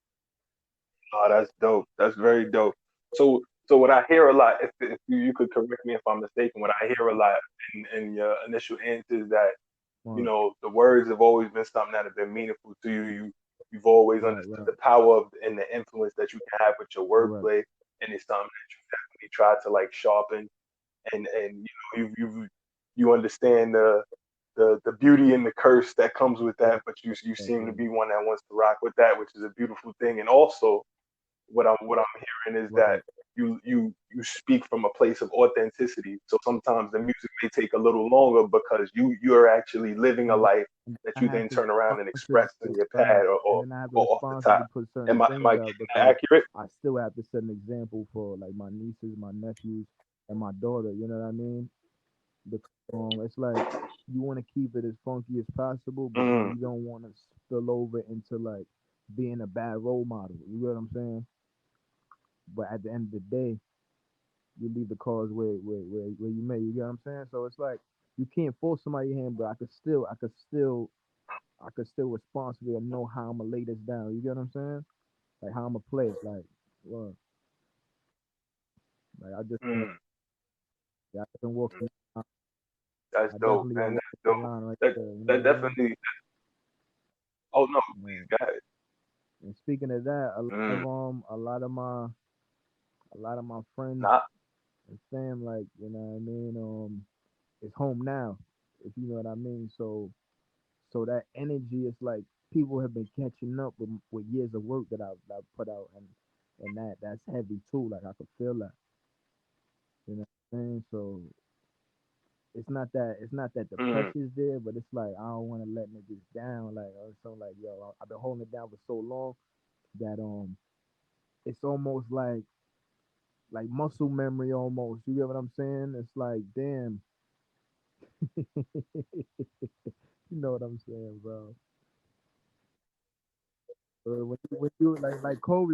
Oh, that's dope. That's very dope. So what I hear a lot, if you could correct me if I'm mistaken, what I hear a lot in your initial answer is that Right. the words have always been something that have been meaningful to you. You've always Right. understood Right. the power of and the influence that you can have with your Correct. wordplay, and it's something that you definitely try to like sharpen, and you understand the beauty and the curse that comes with Yeah. that, but you Yeah. seem to Yeah. be one that wants to rock with that, which is a beautiful thing. And also what I'm hearing is that Right. you speak from a place of authenticity. So sometimes the music may take a little longer because you're actually living a And then life and that I you have then to turn around and express in responsibly, your right. pad or And or, then I have to or off the top. responsibly put certain Am I things getting out, that because accurate? I still have to set an example for like my nieces, my nephews, and my daughter. You know what I mean? Because it's like, you want to keep it as funky as possible, but then Mm, you don't want to spill over into like being a bad role model. You know what I'm saying? But at the end of the day, you leave the cards where you may. You get what I'm saying? So it's like you can't force somebody's hand, but I could still responsibly know how I'm gonna lay this down. You get what I'm saying? Like how I'm gonna play it. Like, well, like Mm, I just been walking. that's I dope, definitely been man. walking That's that dope. line right That there. You know that what I mean? definitely. Oh no, Yeah. please, go ahead. And speaking of that, Mm, a lot of my friends not. and fam, like you know what I mean, is home now, if you know what I mean. So that energy is like people have been catching up with years of work that I've put out, and that's heavy too. Like I could feel that, you know what I'm saying. So it's not that the Mm, pressure's there, but it's like I don't want to let niggas down. Like or so like yo, I've been holding it down for so long that it's almost like muscle memory almost. You get what I'm saying? It's like damn, you know what I'm saying, bro. When you like Kobe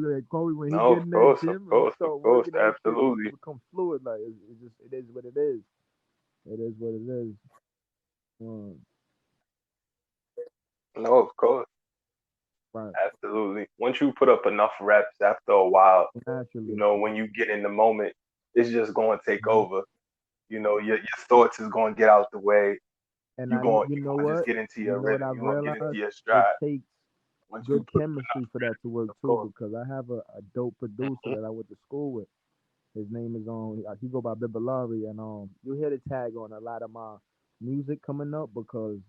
when he no, get of in that course, of gym and he course, of start course, working that shit, absolutely. it becomes fluid. Like it's just it is what it is. It is what it is. Um, No, of course, right. absolutely. Once you put up enough reps, after a while, Naturally. when you get in the moment, it's just going to take Mhm. over. Your thoughts is going to get out the way. And You I going you you know going to just what? get into You your know what rhythm. I've You're going to get into realized? your It stride. takes Once you good put up chemistry for that to work enough, of too, course. because I have a dope producer that I went to school with. His name is he go by Bibalari, and you hear the tag on a lot of my music coming up because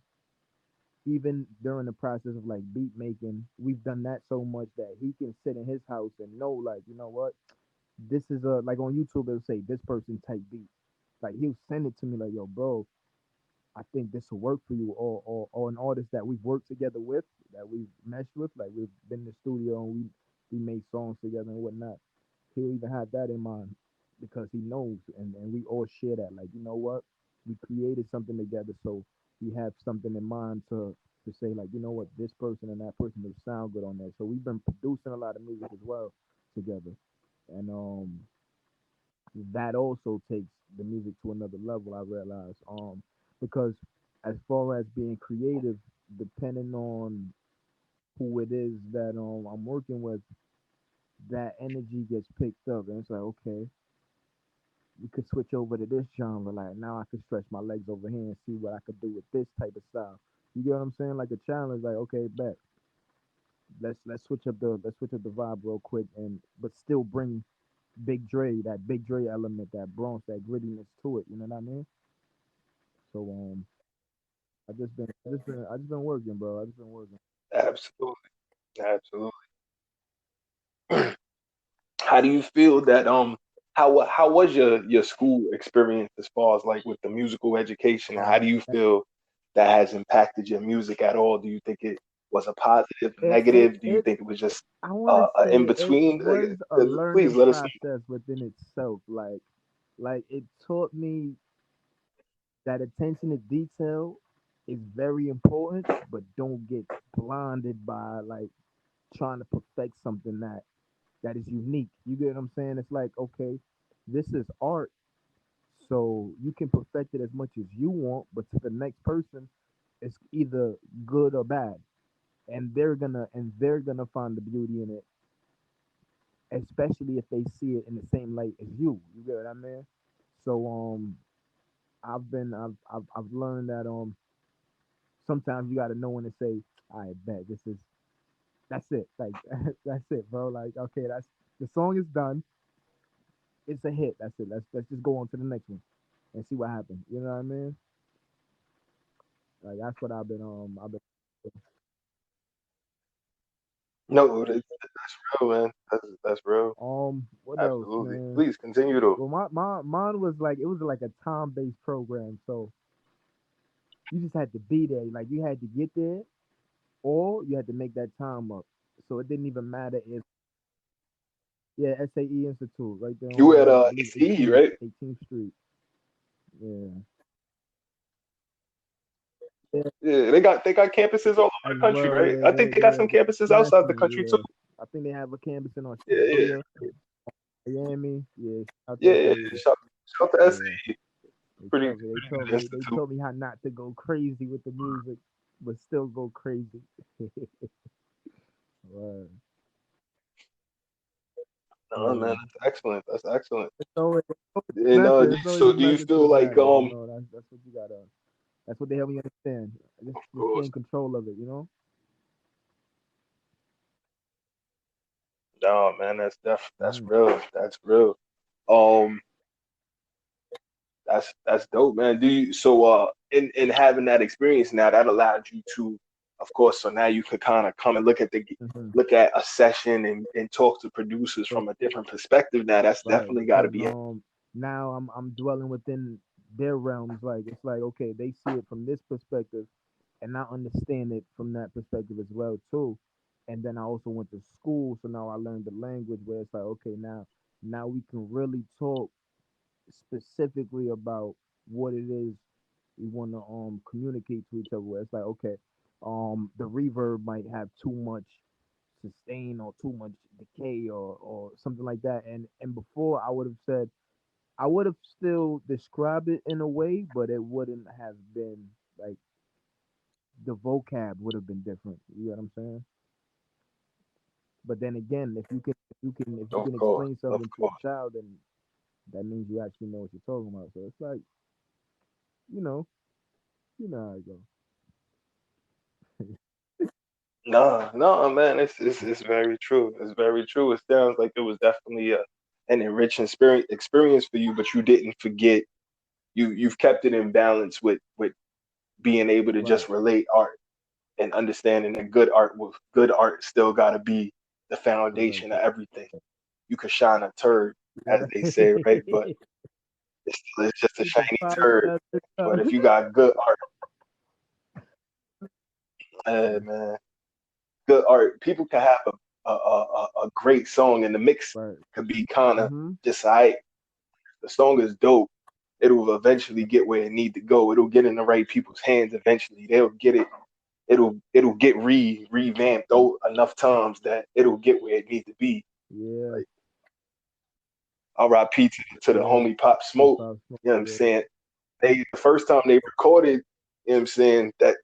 even during the process of like beat making, we've done that so much that he can sit in his house and know like, you know what, this is a like on YouTube it'll say this person type beat. Like he'll send it to me like, yo, bro, I think this will work for you, or an artist that we've worked together with, that we've meshed with, like we've been in the studio and we made songs together and whatnot. He'll even have that in mind because he knows, and we all share that. Like, you know what, we created something together, so we have something in mind to say like, you know what, this person and that person will sound good on that. So we've been producing a lot of music as well together, and that also takes the music to another level. I realize, because as far as being creative, depending on who it is that I'm working with, that energy gets picked up, and it's like, okay, we could switch over to this genre. Like now, I could stretch my legs over here and see what I could do with this type of style. You get what I'm saying? Like a challenge. Like, okay, bet. Let's switch up the vibe real quick, and but still bring Byg Drey, that Byg Drey element, that Bronx, that grittiness to it. You know what I mean? So I just been working, bro. I just been working. Absolutely, absolutely. How do you feel that how was your school experience as far as like with the musical education, and how do you It, feel that has impacted your music at all? Do you think it was a positive, it negative? Do you it think it was just I want to a in say it between? was a Please learning let us process within itself. Like it taught me that attention to detail is very important, but don't get blinded by like trying to perfect something that is unique. You get what I'm saying? It's like, okay, this is art, so you can perfect it as much as you want, but to the next person, it's either good or bad, and they're gonna find the beauty in it, especially if they see it in the same light as you. You get what I mean? So I've learned that sometimes you got to know when to say, I bet this is that's it. Like that's it, bro. Like okay, that's the song is done. It's a hit. That's it. Let's just go on to the next one and see what happens. You know what I mean? Like that's what I've been. no. That's real, man. That's real. What else, Absolutely. man? Please continue to. Well, my mine was like it was like a time based program, so you just had to be there. Like you had to get there, or you had to make that time up. So it didn't even matter if yeah, SAE Institute right there You on at I believe SE, right? 18th Street. Yeah. Yeah, Yeah, they got campuses all over as the country, well. right? Yeah, I think they got they're some campuses outside the nationally. country too. Yeah, I think they have a campus in Yeah, yeah. Australia. Miami. Yeah, shout Yeah, to yeah. SAE. Shout to Yeah, SAE. they Pretty taught me. They good taught me. They institute. taught me how not to go crazy with the music, but still go crazy. Right. No, man, Yeah. that's excellent. That's excellent. It's And method. It's always so a do you method to feel the like madness. You know, that's what you gotta. That's what they help me understand. of Just stay course. in control of it. You know. No, man, that's Mm. real. That's real. Um, that's dope, man. Do you so in having that experience now that allowed you to, of course, so now you could kind of come and Mm-hmm. look at a session and talk to producers from a different perspective. Now that's Right, definitely got to because be it. now I'm dwelling within their realms. Like it's like okay, they see it from this perspective, and I understand it from that perspective as well too. And then I also went to school, so now I learned the language where it's like okay, now we can really talk specifically about what it is we want to communicate to each other. Where it's like okay, the reverb might have too much sustain or too much decay or something like that. And before I would have said I would have still described it in a way, but it wouldn't have been like the vocab would have been different. You know what I'm saying? But then again, if you Of can course, explain of something to course. a child, then that means you actually know what you're talking about. So it's like, you know, you know how it goes. No, no, man, it's very true. It's very true. It sounds like it was definitely an enriching experience for you, but you didn't forget. You've kept it in balance with being able to Right. just relate art and understanding that good art still got to be the Right. foundation of everything. You could shine a turd, as Yeah. they say, right? But it's just a You can shiny polish turd. that shit But up. if you got good art, man, good art, people can have a great song, and the mix Right. could be kind of Mm-hmm. just alright. The song is dope. It'll eventually get where it need to go. It'll get in the right people's hands eventually. They'll get it. It'll get revamped enough times that it'll get where it needs to be. Yeah. Like R.I.P. to the Yeah. homie Pop Big Smoke. Pop Smoke. You know what I'm Yeah. saying? The first time they recorded, you know what I'm saying, that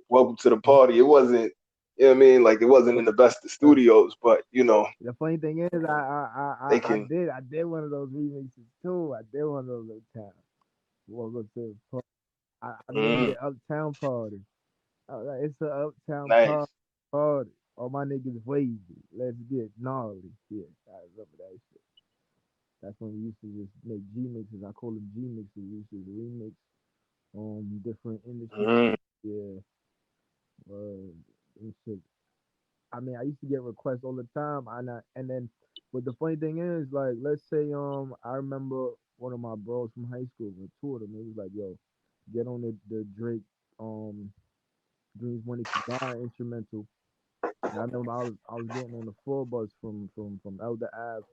Welcome to the Party, it wasn't, you know what I mean, like it wasn't in the best of Right. studios, but you know, The funny thing is, they can I did one of those remixes too. I did one of those Uptown. Welcome to the I named mm, it Uptown Party. I was like, it's an Uptown nice. Party. All my niggas wavy. Let's get gnarly. Yeah, I remember that shit. That's when we used to just make G mixes. I call them G mixes. We used to remix different industry. Mm, Yeah, and shit. I mean, I used to get requests all the time, and then, but the funny thing is, like, let's say, I remember one of my bros from high school, with two of them, he was like, "Yo, get on the Drake, Dreams Money to Die instrumental." And I remember I was getting on the full bus from Elder Ave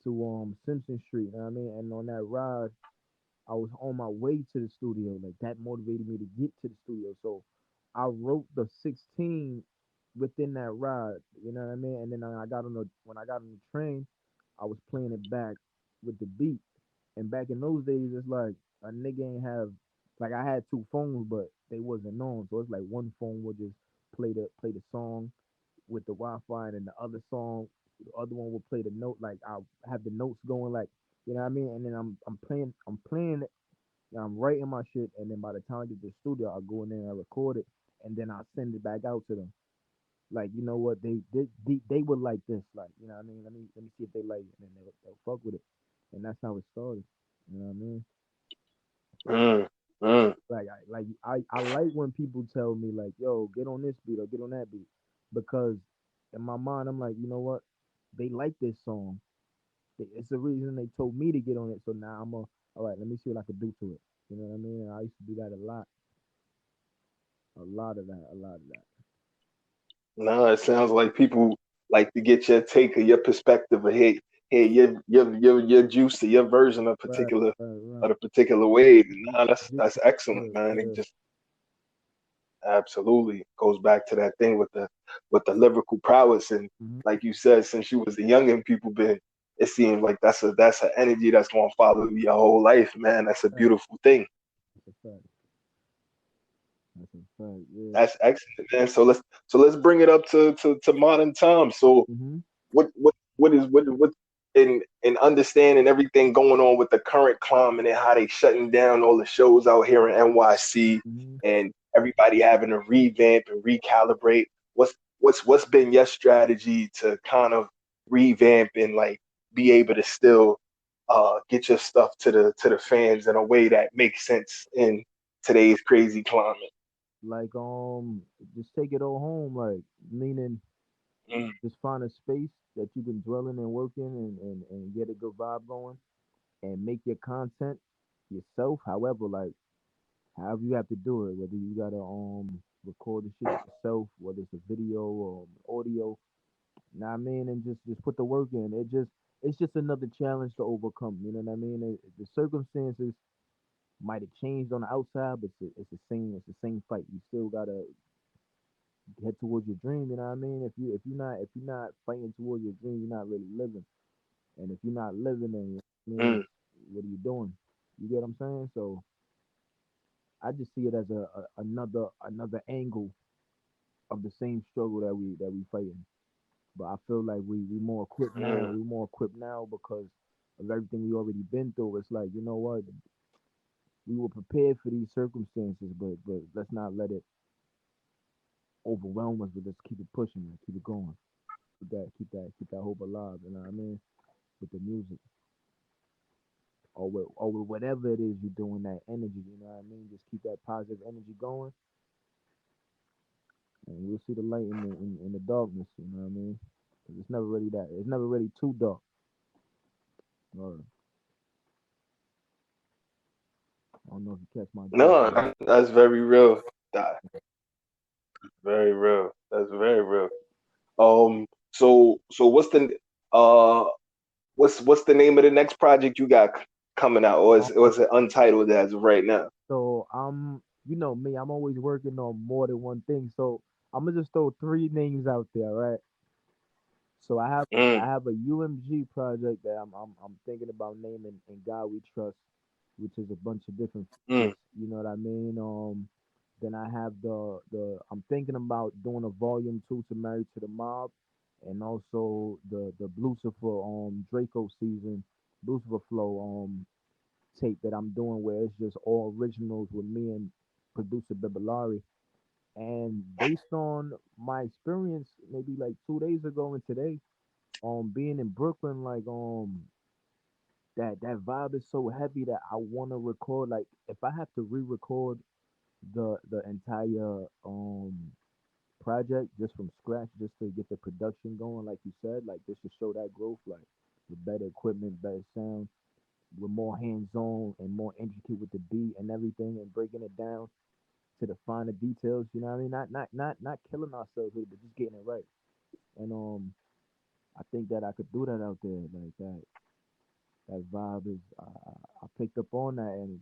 to Simpson Street, you know what I mean? And on that ride, I was on my way to the studio. Like that motivated me to get to the studio. So I wrote the 16 within that ride. You know what I mean? And then when I got on the train, I was playing it back with the beat. And back in those days, it's like a nigga ain't have like I had two phones, but they wasn't on. So it's like one phone would just play the song with the Wi-Fi, and then the other song, the other one will play the note. Like I have the notes going, like you know what I mean. And then I'm playing it, and I'm writing my shit. And then by the time I get to the studio, I go in there and I record it, and then I send it back out to them. Like you know what they would like this, like you know what I mean. Let me see if they like it, and then they'll fuck with it, and that's how it started. You know what I mean? mm, mm. I like when people tell me like, "Yo, get on this beat or get on that beat," because in my mind I'm like, you know what? They like this song. It's the reason they told me to get on it. So now all right. Let me see what I can do to it. You know what I mean? And I used to do that a lot of that, a lot of that. No, it sounds like people like to get your take or your perspective or hey, your juice or your version Right, right, right. of the particular wave. Ju- No, that's excellent, Yeah, man. It yeah, just absolutely goes back to that thing with the lyrical prowess and hmm like you said, since you was a youngin', people been it seems like that's an energy that's gonna follow you your whole life, man. That's a beautiful thing. That's a fact. That's a fact. Yeah. That's excellent, man. So let's bring it up to modern times. So Mhm. what in understanding everything going on with the current climate and how they shutting down all the shows out here in NYC Mhm. and everybody having to revamp and recalibrate. What's been your strategy to kind of revamp and like be able to still get your stuff to the fans in a way that makes sense in today's crazy climate? Like just take it all home. Like meaning Mm, just find a space that you can dwell in and work in and get a good vibe going and make your content yourself. However, like however you have to do it, whether you gotta record the shit yourself, whether it's a video or audio, know what I mean, and just put the work in. It's just another challenge to overcome. You know what I mean? The circumstances might have changed on the outside, but it's the same fight. You still gotta head towards your dream. You know what I mean? If you're not fighting towards your dream, you're not really living. And if you're not living, then I mean, mm, what are you doing? You get what I'm saying? So I just see it as another angle of the same struggle that we fighting. But I feel like we more equipped now. mm, We more equipped now because of everything we already been through. It's like, you know what? We were prepared for these circumstances, but let's not let it overwhelm us. But let's keep it pushing, man. Keep it going. Keep that hope alive. You know what I mean? With the music or with whatever it is you're doing, that energy. You know what I mean? Just keep that positive energy going, and you'll see the light in the darkness. You know what I mean? 'Cause it's never really that. It's never really too dark. Or I don't know if you catch my drift. no, that's very real. That's very real. That's very real. So uh what's the name of the next project you got coming out, or is it untitled as of right now? So you know me, I'm always working on more than one thing. So I'm gonna just throw three names out there, right? So Mm, I have a UMG project that I'm thinking about naming "In God We Trust," which is a bunch of different mm, features. You know what I mean? Then I have the I'm thinking about doing a volume 2 to Married to the Mob, and also the Lucifer Draco season, Lucifer Flow tape that I'm doing where it's just all originals with me and producer Bibilari. And based on my experience, maybe like 2 days ago and today, being in Brooklyn, like that vibe is so heavy that I want to record. Like if I have to re-record the entire project just from scratch, just to get the production going, like you said, like just to show that growth, like with better equipment, better sound, with more hands-on and more intricate with the beat and everything, and breaking it down to the finer details. You know what I mean? Not killing ourselves with it, but just getting it right. And I think that I could do that out there, like that. That vibe is. I picked up on that, and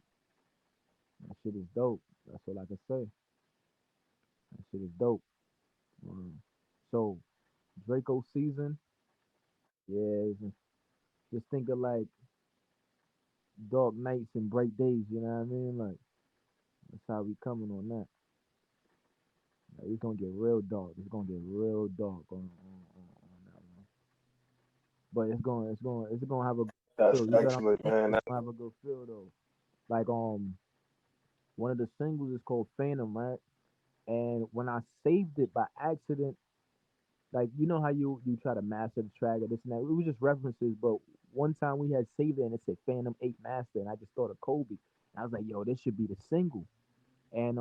that shit is dope. That's all I can say. That shit is dope. Um, so Draco season, yeah. Just think of like dark nights and bright days. You know what I mean? Like that's how we coming on that. Like, it's gonna get real dark. It's gonna get real dark on that one. But it's gonna have a good that's feel. You get what I'm excellent, saying? man. It's gonna have a good feel though. Like one of the singles is called Phantom, right? And when I saved it by accident, like you know how you try to master the track or this and that. It was just references, but one time we had saved it and it said Phantom 8 Master, and I just thought of Kobe. And I was like, yo, this should be the single. And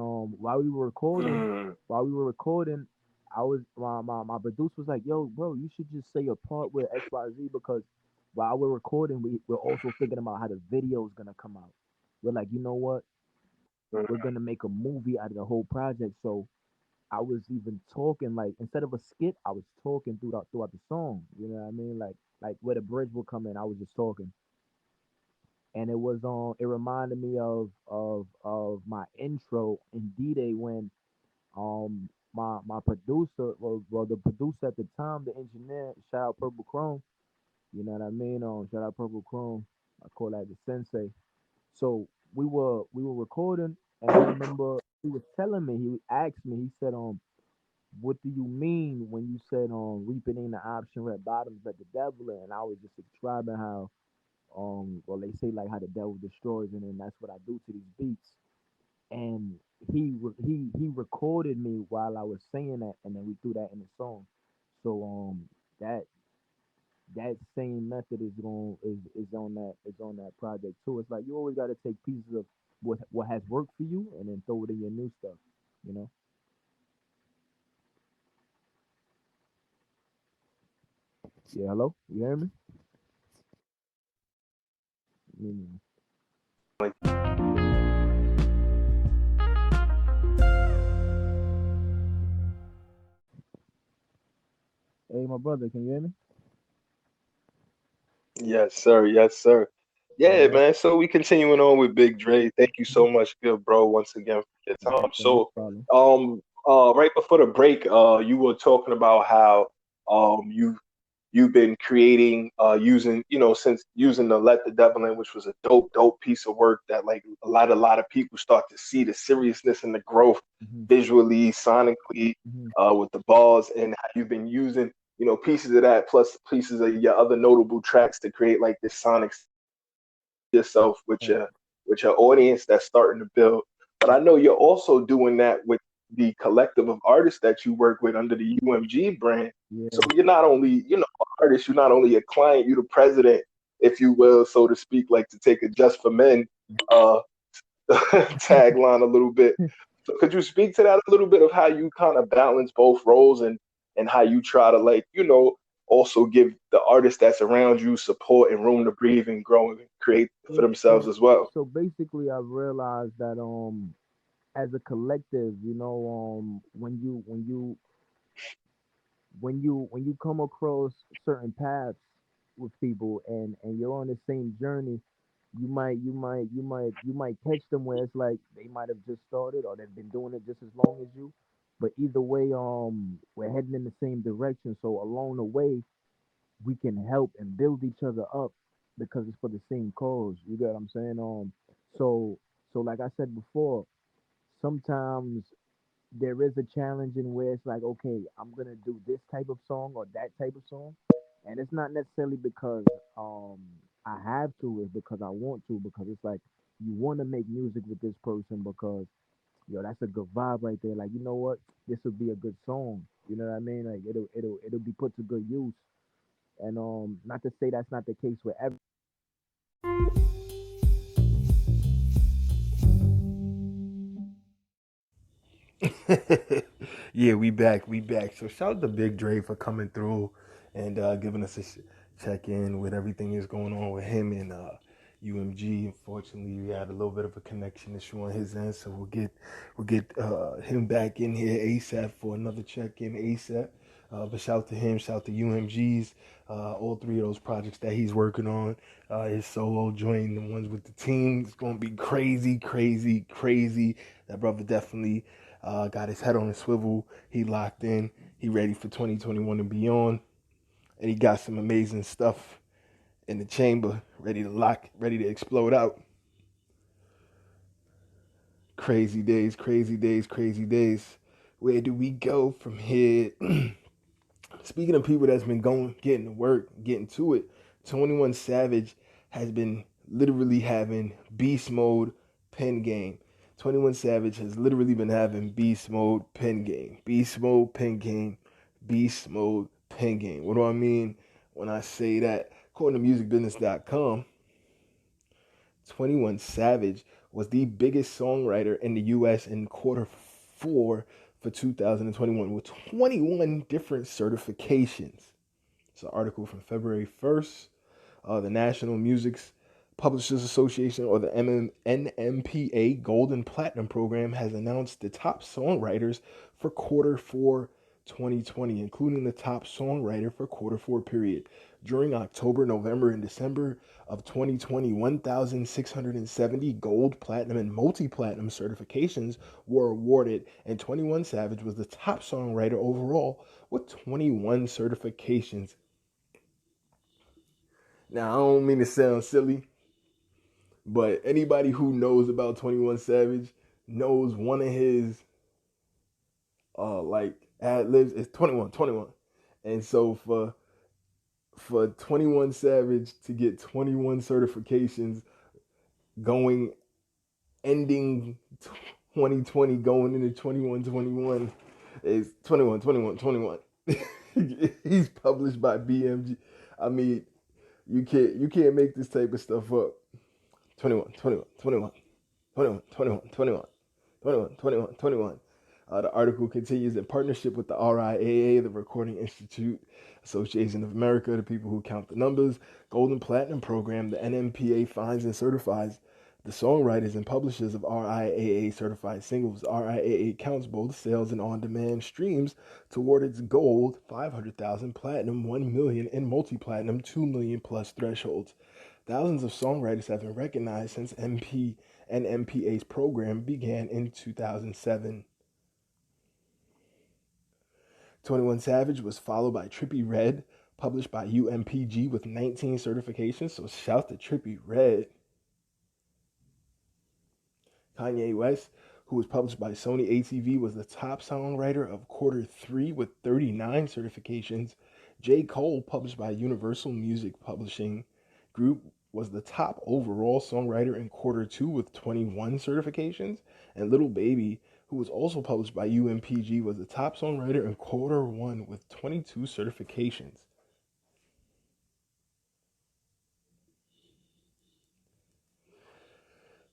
Mm, while we were recording, I was my producer was like, "Yo, bro, you should just say a part with XYZ because while we're recording, we're also thinking about how the video is gonna come out. We're like, you know what? We're mm, gonna make a movie out of the whole project. So I was even talking like instead of a skit, I was talking throughout the song. You know what I mean? Like where the bridge will come in, I was just talking, and it was on. It reminded me of my intro in D-Day when my producer, well the producer at the time, the engineer, shout out Purple Chrome, You know what I mean? Shout out Purple Chrome. I call that the sensei. So we were recording, and I remember he was telling me. He asked me. He said, what do you mean when you said reaping ain't the option, red bottoms let the devil in? And I was just describing how well they say like how the devil destroys, and then that's what I do to these beats. And he recorded me while I was saying that, and then we threw that in the song. So that that same method is on that project too. It's like you always got to take pieces of what has worked for you and then throw it in your new stuff. You know? Yeah. Hello. You hear me? Mm. Like, Hey, my brother, can you hear me? yes, sir. Yes, sir. All Yeah, right. man. So we continuing on with Byg Drey. Thank you so much, good bro, once again for your time. Okay, no So, problem. right before the break, you were talking about how you've been creating using since using the Let the Devil In, which was a dope piece of work that like a lot of people start to see the seriousness and the growth Hmm. visually, sonically, Hmm. with the bars, and how you've been using pieces of that plus pieces of your other notable tracks to create like this sonic yourself with your audience that's starting to build. But I know you're also doing that with the collective of artists that you work with under the UMG brand. So Yeah. you're not only, an artist, you're not only a client, you're the president, if you will, so to speak, like to take a Just for Men uh, tagline a little bit. So could you speak to that a little bit of how you kind of balance both roles and how you try to like, also give the artists that's around you support and room to breathe and grow and create for So themselves so as well. so basically, I've realized that as a collective, when you come across certain paths with people and you're on the same journey, you might catch them where it's like they might have just started or they've been doing it just as long as you. But either way, we're heading in the same direction. So along the way, we can help and build each other up because it's for the same cause. You get what I'm saying? So so like I said before, sometimes there is a challenge in where it's like, okay, I'm gonna do this type of song or that type of song, and it's not necessarily because um I have to, it's because I want to, because it's like you want to make music with this person because that's a good vibe right there. Like, you know what, this would be a good song. You know what I mean? Like it'll be put to good use. And not to say that's not the case with every. Yeah, we back. We back. So shout out to Byg Drey for coming through and giving us a check in with everything that's going on with him and UMG. Unfortunately, we had a little bit of a connection issue on his end, so we'll get him back in here ASAP for another check in ASAP. But shout out to him, shout out to UMGz, all three of those projects that he's working on. His solo joint, the ones with the team, it's gonna be crazy, crazy, crazy. That brother definitely got his head on a swivel. He locked in. He ready for 2021 and beyond. And he got some amazing stuff in the chamber, ready to lock, ready to explode out. Crazy days, crazy days, crazy days. Where do we go from here? Speaking of people that's been going, getting to work, getting to it, 21 Savage has been literally having beast mode pen game. 21 Savage has literally been having beast mode pen game. Beast mode pen game. Beast mode pen game. What do I mean when I say that? According to musicbusiness.com, 21 Savage was the biggest songwriter in the US in quarter four for 2021 with 21 different certifications. It's an article from February 1st. The National Music Publishers Association, or the NMPA Gold and Platinum Program, has announced the top songwriters for quarter four 2020, including the top songwriter for quarter four period. During October, November, and December of 2020, 1,670 gold, platinum, and multi-platinum certifications were awarded, and 21 Savage was the top songwriter overall with 21 certifications. Now, I don't mean to sound silly, but anybody who knows about 21 Savage knows one of his like ad libs is 21, 21. And so for 21 Savage to get 21 certifications going ending 2020 going into 21 is 21, 21, 21. He's published by BMG. I mean, you can't make this type of stuff up. 21, 21, 21, 21, 21, 21, 21, 21, 21. The article continues in partnership with the RIAA, the Recording Institute Association of America, the people who count the numbers, Gold and Platinum Program, the NMPA finds and certifies the songwriters and publishers of RIAA certified singles. RIAA counts both sales and on-demand streams toward its gold 500,000 platinum, 1 million, and multi-platinum 2 million plus thresholds. Thousands of songwriters have been recognized since NMPA's program began in 2007. 21 Savage was followed by Trippie Redd, published by UMGz with 19 certifications, so shout to Trippie Redd. Kanye West, who was published by Sony ATV, was the top songwriter of Q3 with 39 certifications. J. Cole, published by Universal Music Publishing Group, was the top overall songwriter in Q2 with 21 certifications. And Lil Baby, who was also published by UMGz, was the top songwriter in Q1 with 22 certifications.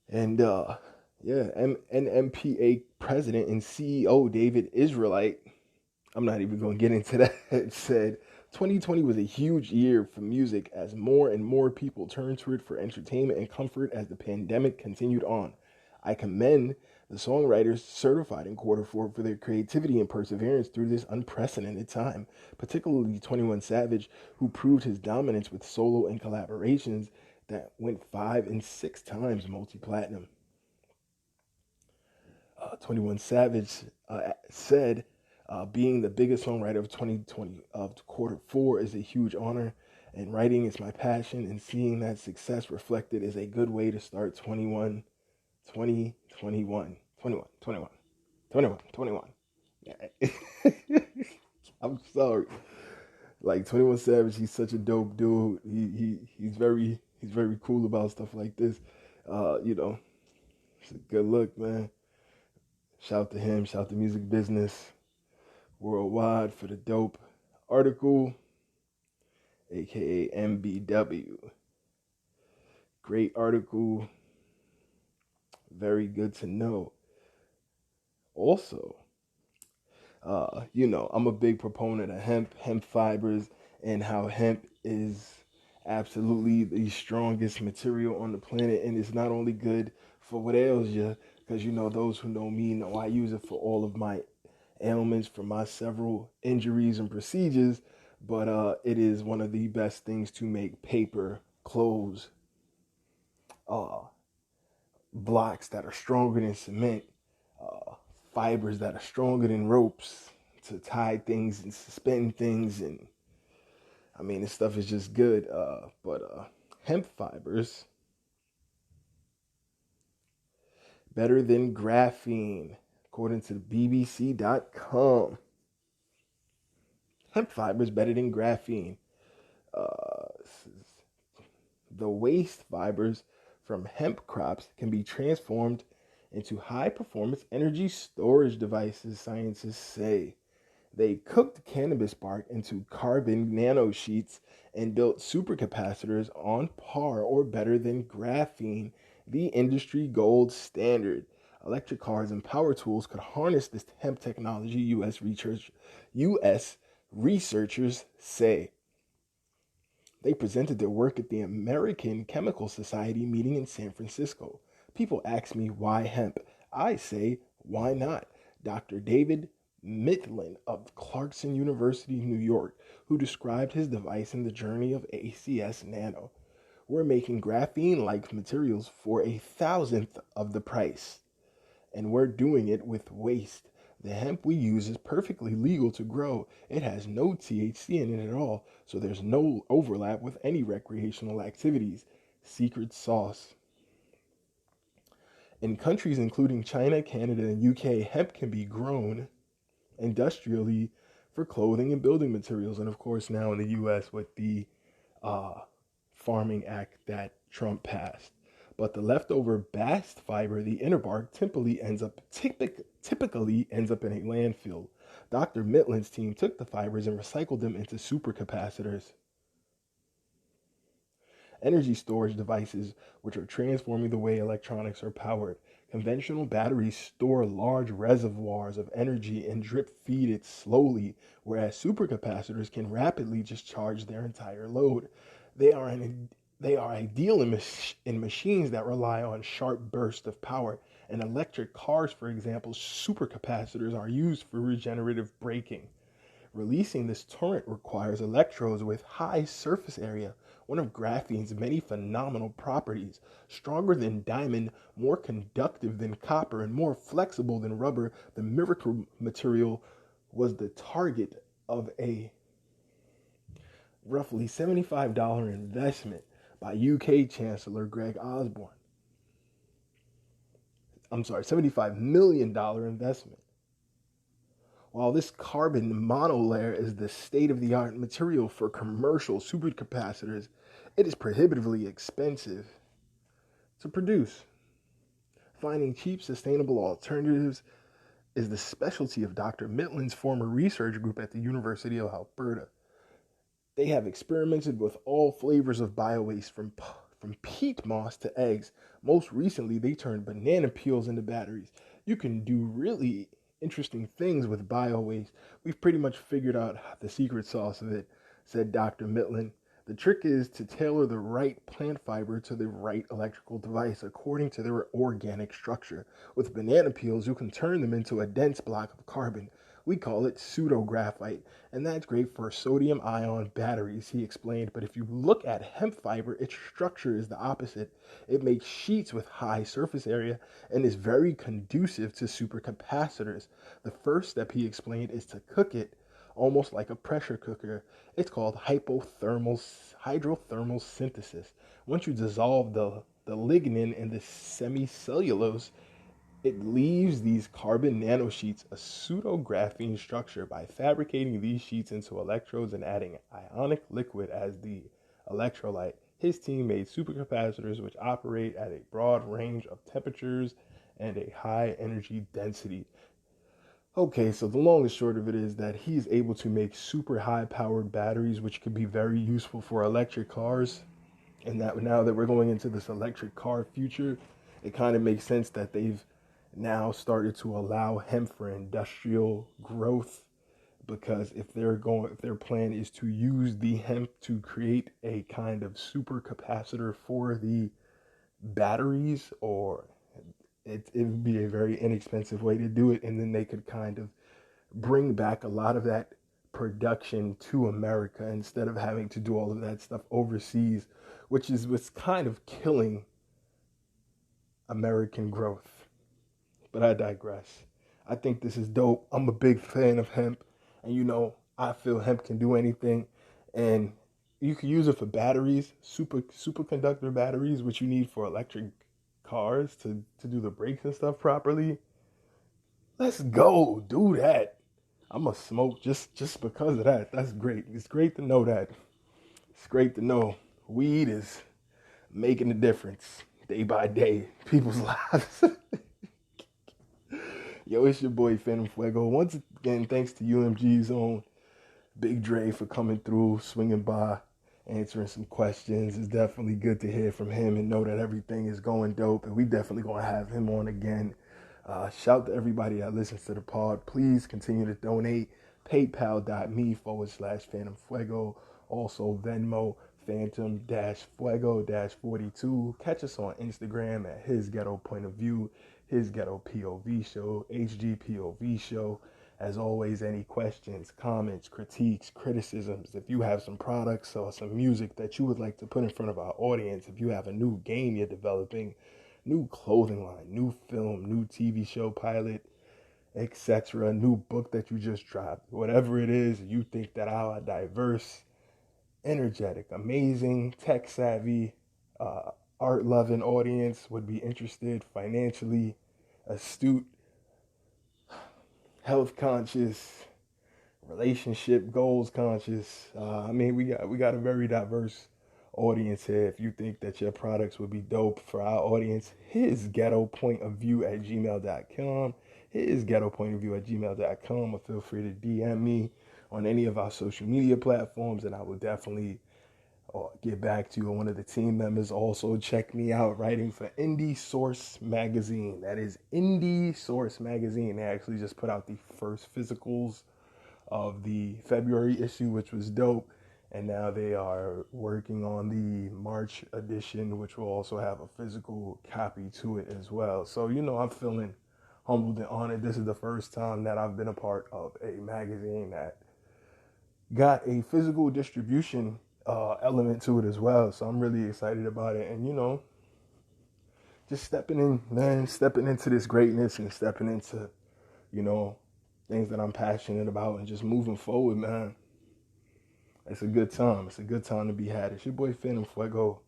And NMPA president and CEO David Israelite, I'm not even going to get into that, said 2020 was a huge year for music as more and more people turned to it for entertainment and comfort as the pandemic continued on. I commend the songwriters certified in Q4 for their creativity and perseverance through this unprecedented time, particularly 21 Savage, who proved his dominance with solo and collaborations that went 5 and 6 times multi-platinum. 21 Savage said, being the biggest songwriter of 2020 of Q4 is a huge honor, and writing is my passion, and seeing that success reflected is a good way to start 21. Yeah. I'm sorry. Like 21 Savage, he's such a dope dude. He's very cool about stuff like this. It's a good look, man. Shout to him, shout to Music Business Worldwide for the dope article, aka MBW. Great article. Very good to know. Also, I'm a big proponent of hemp fibers, and how hemp is absolutely the strongest material on the planet, and it's not only good for what ails you, because those who know me know I use it for all of my ailments, for my several injuries and procedures, but it is one of the best things to make paper, clothes, blocks that are stronger than cement, fibers that are stronger than ropes to tie things and suspend things. And I mean, this stuff is just good. But hemp fibers, better than graphene, according to BBC.com. Hemp fibers better than graphene. The waste fibers from hemp crops can be transformed into high-performance energy storage devices, scientists say. They cooked cannabis bark into carbon nanosheets and built supercapacitors on par or better than graphene, the industry gold standard. Electric cars and power tools could harness this hemp technology, U.S. researchers say. They presented their work at the American Chemical Society meeting in San Francisco. People ask me why hemp. I say, why not? Dr. David Mitlin of Clarkson University, New York, who described his device in the journey of ACS Nano. We're making graphene-like materials for 1,000th of the price, and we're doing it with waste. The hemp we use is perfectly legal to grow. It has no THC in it at all, so there's no overlap with any recreational activities. Secret sauce. In countries including China, Canada, and UK, hemp can be grown industrially for clothing and building materials. And of course, now in the US with the uh, Farming Act that Trump passed. But the leftover bast fiber, the inner bark, typically ends up in a landfill. Dr. Mitland's team took the fibers and recycled them into supercapacitors, energy storage devices, which are transforming the way electronics are powered. Conventional batteries store large reservoirs of energy and drip feed it slowly, whereas supercapacitors can rapidly discharge their entire load. They are they are ideal in machines that rely on sharp bursts of power. In electric cars, for example, supercapacitors are used for regenerative braking. Releasing this torrent requires electrodes with high surface area, one of graphene's many phenomenal properties. Stronger than diamond, more conductive than copper, and more flexible than rubber, the miracle material was the target of a roughly $75 investment by UK Chancellor Greg Osborne. $75 million investment. While this carbon monolayer is the state-of-the-art material for commercial supercapacitors, it is prohibitively expensive to produce. Finding cheap, sustainable alternatives is the specialty of Dr. Mitland's former research group at the University of Alberta. They have experimented with all flavors of biowaste from peat moss to eggs. Most recently, they turned banana peels into batteries. You can do really interesting things with biowaste. We've pretty much figured out the secret sauce of it, said Dr. Mitland. The trick is to tailor the right plant fiber to the right electrical device according to their organic structure. With banana peels, you can turn them into a dense block of carbon. We call it pseudographite, and that's great for sodium ion batteries, he explained. But if you look at hemp fiber, its structure is the opposite. It makes sheets with high surface area and is very conducive to supercapacitors. The first step, he explained, is to cook it almost like a pressure cooker. It's called hydrothermal synthesis. Once you dissolve the lignin in the semicellulose, it leaves these carbon nanosheets a pseudographene structure. By fabricating these sheets into electrodes and adding ionic liquid as the electrolyte, his team made supercapacitors which operate at a broad range of temperatures and a high energy density. Okay, so the long and short of it is that he's able to make super high powered batteries, which could be very useful for electric cars. And that now that we're going into this electric car future, it kind of makes sense that they've now started to allow hemp for industrial growth, because if their plan is to use the hemp to create a kind of super capacitor for the batteries, or it would be a very inexpensive way to do it, and then they could kind of bring back a lot of that production to America instead of having to do all of that stuff overseas, which is what's kind of killing American growth. But I digress. I think this is dope. I'm a big fan of hemp, and I feel hemp can do anything, and you can use it for batteries, superconductor batteries, which you need for electric cars to do the brakes and stuff properly. Let's go, do that. I'm gonna smoke just because of that. That's great. It's great to know that. It's great to know weed is making a difference day by day, people's lives. Yo, it's your boy Phantm Phuego. Once again, thanks to UMG's own Byg Drey for coming through, swinging by, answering some questions. It's definitely good to hear from him and know that everything is going dope. And we definitely gonna have him on again. Shout to everybody that listens to the pod. Please continue to donate. PayPal.me/Phantm Phuego. Also Venmo Phantm-Phuego-42. Catch us on Instagram at His Ghetto Point of View, His Ghetto POV Show, HGPOV Show. As always, any questions, comments, critiques, criticisms, if you have some products or some music that you would like to put in front of our audience, if you have a new game you're developing, new clothing line, new film, new TV show pilot, etc. New book that you just dropped, whatever it is, you think that our diverse, energetic, amazing, tech savvy, uh, art loving audience would be interested, financially astute, health conscious, relationship goals conscious. We got a very diverse audience here. If you think that your products would be dope for our audience, here's ghettopointofview@gmail.com. Here's ghettopointofview@gmail.com, or feel free to DM me on any of our social media platforms, and I will definitely get back to you. One of the team members also check me out writing for Indie Source Magazine. That is Indie Source Magazine. They actually just put out the first physicals of the February issue, which was dope. And now they are working on the March edition, which will also have a physical copy to it as well. So, I'm feeling humbled and honored. This is the first time that I've been a part of a magazine that got a physical distribution element to it as well. So I'm really excited about it. And, just stepping in, man, stepping into this greatness and stepping into, things that I'm passionate about and just moving forward, man. It's a good time. It's a good time to be had. It's your boy Phantm Phuego,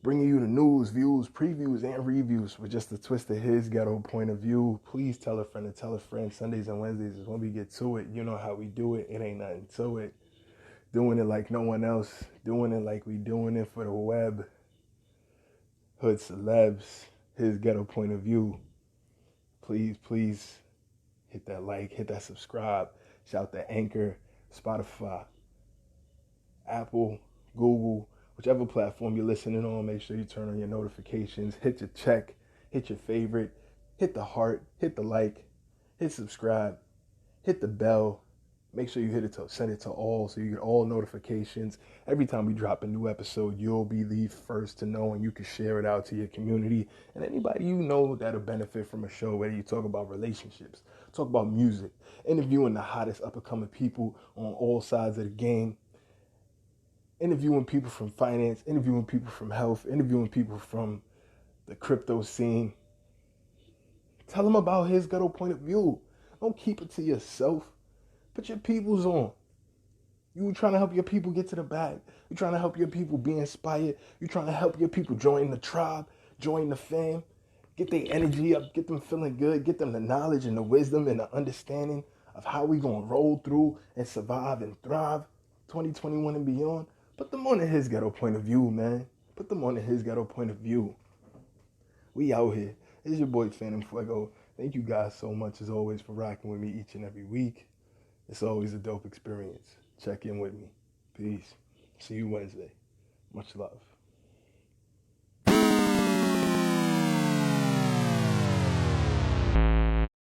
bringing you the news, views, previews, and reviews with just a twist of his ghetto point of view. Please tell a friend to tell a friend. Sundays and Wednesdays is when we get to it. You know how we do it. It ain't nothing to it. Doing it like no one else. Doing it like we doing it for the web. Hood celebs. His ghetto point of view. Please hit that like, hit that subscribe. Shout to Anchor, Spotify, Apple, Google, whichever platform you're listening on. Make sure you turn on your notifications. Hit your check, hit your favorite, hit the heart, hit the like, hit subscribe, hit the bell. Make sure you send it to all so you get all notifications. Every time we drop a new episode, you'll be the first to know, and you can share it out to your community and anybody you know that'll benefit from a show, whether you talk about relationships, talk about music, interviewing the hottest up-and-coming people on all sides of the game, interviewing people from finance, interviewing people from health, interviewing people from the crypto scene. Tell them about his ghetto point of view. Don't keep it to yourself. Put your peoples on. You trying to help your people get to the bag. You trying to help your people be inspired. You trying to help your people join the tribe, join the fam, get their energy up, get them feeling good, get them the knowledge and the wisdom and the understanding of how we gonna roll through and survive and thrive 2021 and beyond. Put them on his ghetto point of view, man. Put them on his ghetto point of view. We out here. It's your boy Phantm Phuego. Thank you guys so much as always for rocking with me each and every week. It's always a dope experience. Check in with me. Peace. See you Wednesday. Much love.